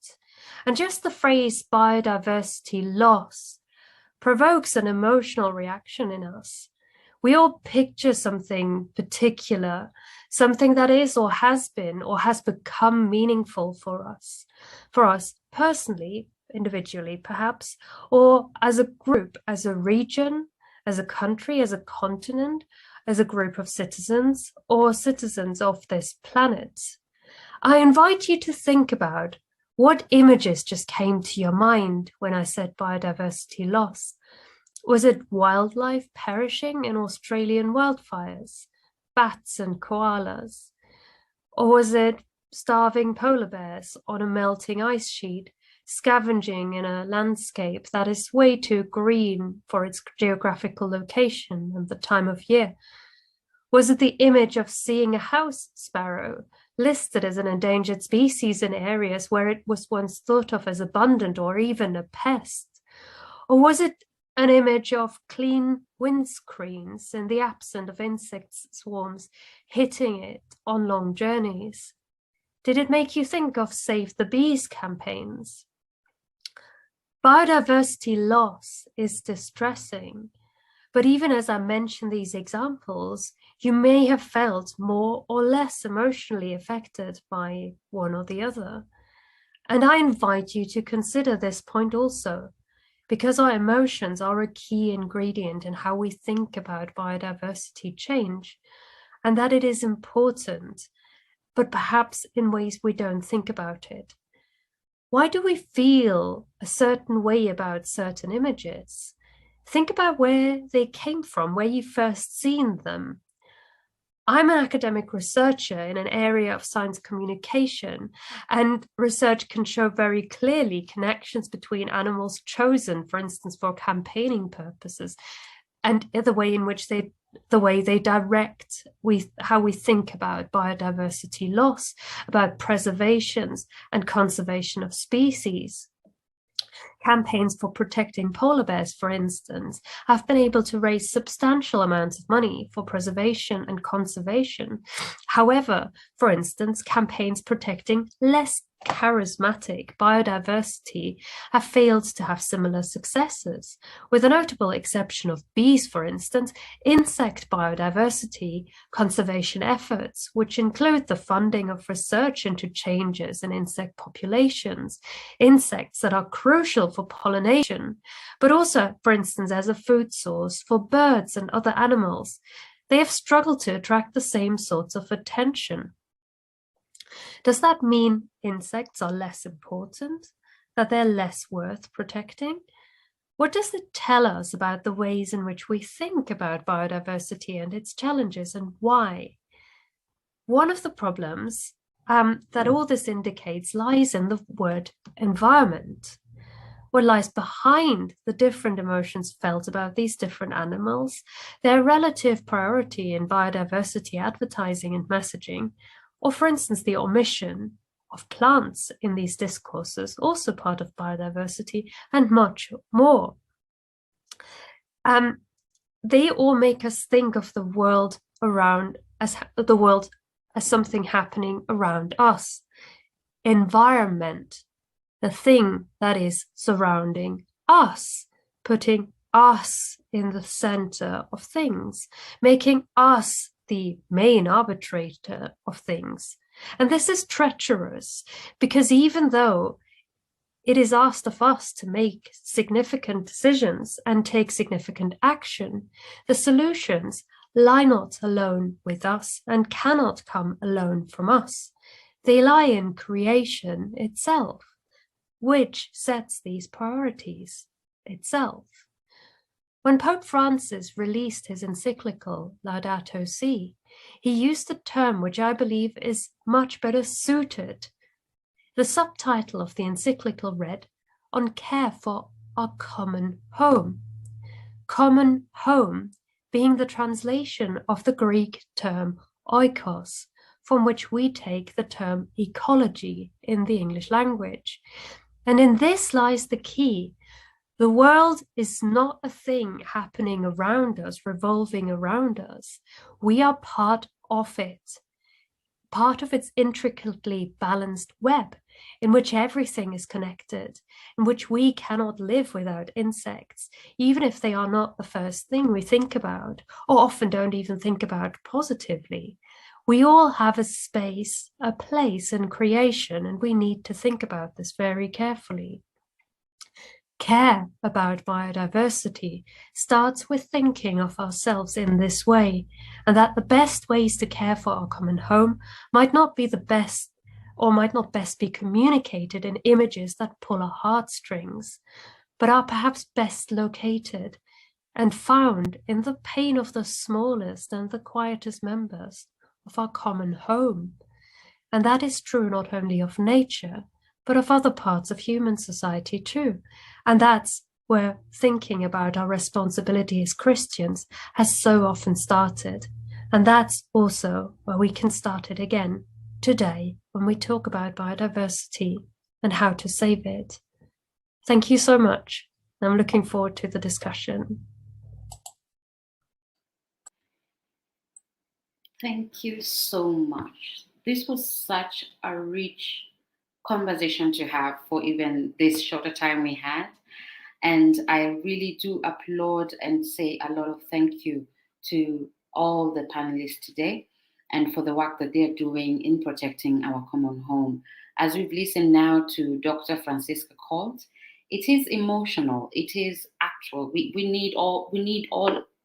And just the phrase biodiversity loss provokes an emotional reaction in us. We all picture something particular, something that is or has been or has become meaningful for us personally, individually perhaps, or as a group, as a region, as a country, as a continent, as a group of citizens or citizens of this planet. I invite you to think about what images just came to your mind when I said biodiversity loss. Was it wildlife perishing in Australian wildfires, bats and koalas? Or was it starving polar bears on a melting ice sheet, scavenging in a landscape that is way too green for its geographical location and the time of year? Was it the image of seeing a house sparrow listed as an endangered species in areas where it was once thought of as abundant or even a pest? Or was it an image of clean windscreens in the absence of insect swarms hitting it on long journeys? Did it make you think of Save the Bees campaigns? Biodiversity loss is distressing, but even as I mention these examples, you may have felt more or less emotionally affected by one or the other. And I invite you to consider this point also, because our emotions are a key ingredient in how we think about biodiversity change, and that it is important, but perhaps in ways we don't think about it. Why do we feel a certain way about certain images? Think about where they came from, where you first seen them. I'm an academic researcher in an area of science communication, and research can show very clearly connections between animals chosen, for instance, for campaigning purposes, and the way in which they direct how we think about biodiversity loss, about preservations and conservation of species. Campaigns for protecting polar bears, for instance, have been able to raise substantial amounts of money for preservation and conservation. However, for instance, campaigns protecting less charismatic biodiversity have failed to have similar successes. With a notable exception of bees, for instance, insect biodiversity conservation efforts, which include the funding of research into changes in insect populations, insects that are crucial for pollination, but also, for instance, as a food source for birds and other animals, they have struggled to attract the same sorts of attention. Does that mean insects are less important? That they're less worth protecting? What does it tell us about the ways in which we think about biodiversity and its challenges, and why? One of the problems that all this indicates lies in the word environment. What lies behind the different emotions felt about these different animals, their relative priority in biodiversity advertising and messaging, or for instance, the omission of plants in these discourses, also part of biodiversity, and much more. They all make us think of the world around as something happening around us. Environment, the thing that is surrounding us, putting us in the center of things, making us the main arbitrator of things. And this is treacherous, because even though it is asked of us to make significant decisions and take significant action, the solutions lie not alone with us and cannot come alone from us. They lie in creation itself, which sets these priorities itself. When Pope Francis released his encyclical Laudato Si, he used a term which I believe is much better suited. The subtitle of the encyclical read, "On Care for Our Common Home." Common home being the translation of the Greek term oikos, from which we take the term ecology in the English language. And in this lies the key. The world is not a thing happening around us, revolving around us. We are part of it, part of its intricately balanced web in which everything is connected, in which we cannot live without insects, even if they are not the first thing we think about, or often don't even think about positively. We all have a space, a place in creation, and we need to think about this very carefully. Care about biodiversity starts with thinking of ourselves in this way, and that the best ways to care for our common home might not be the best, or might not best be communicated in images that pull our heartstrings, but are perhaps best located and found in the pain of the smallest and the quietest members of our common home. And that is true not only of nature, but of other parts of human society too. And that's where thinking about our responsibility as Christians has so often started. And that's also where we can start it again today when we talk about biodiversity and how to save it. Thank you so much. I'm looking forward to the discussion. Thank you so much. This was such a rich conversation to have for even this shorter time we had. And I really do applaud and say a lot of thank you to all the panelists today and for the work that they're doing in protecting our common home. As we've listened now to Dr. Francisca Colt, it is emotional, it is actual. We need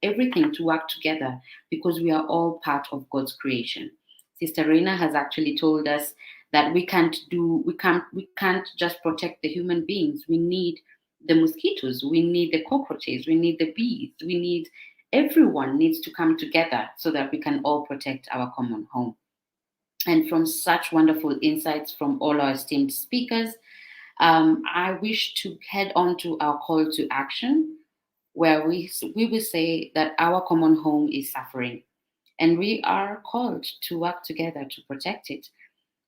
everything to work together because we are all part of God's creation. Sister Reina has actually told us that we can't just protect the human beings. We need the mosquitoes, we need the cockroaches, we need the bees, everyone needs to come together so that we can all protect our common home. And from such wonderful insights from all our esteemed speakers, I wish to head on to our call to action, where we will say that our common home is suffering, and we are called to work together to protect it.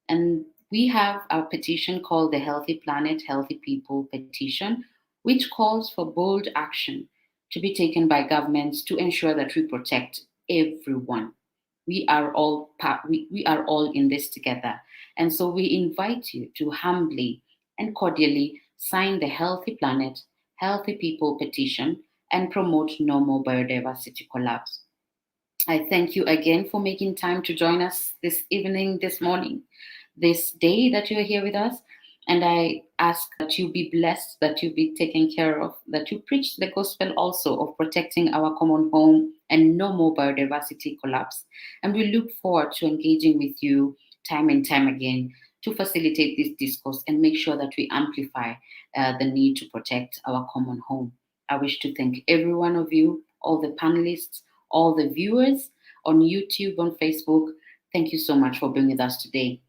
And we have a petition called the Healthy Planet, Healthy People petition, which calls for bold action to be taken by governments to ensure that we protect everyone. We are all in this together. And so we invite you to humbly and cordially sign the Healthy Planet, Healthy People petition and promote no more biodiversity collapse. I thank you again for making time to join us this evening, this morning, this day that you're here with us. And I ask that you be blessed, that you be taken care of, that you preach the gospel also of protecting our common home and no more biodiversity collapse. And we look forward to engaging with you time and time again to facilitate this discourse and make sure that we amplify the need to protect our common home. I wish to thank every one of you, all the panelists, all the viewers on YouTube, on Facebook. Thank you so much for being with us today.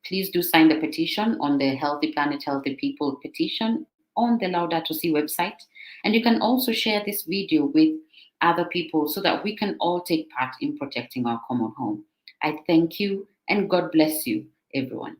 Please do sign the petition on the Healthy Planet, Healthy People petition on the Laudato Si website. And you can also share this video with other people so that we can all take part in protecting our common home. I thank you and God bless you, everyone.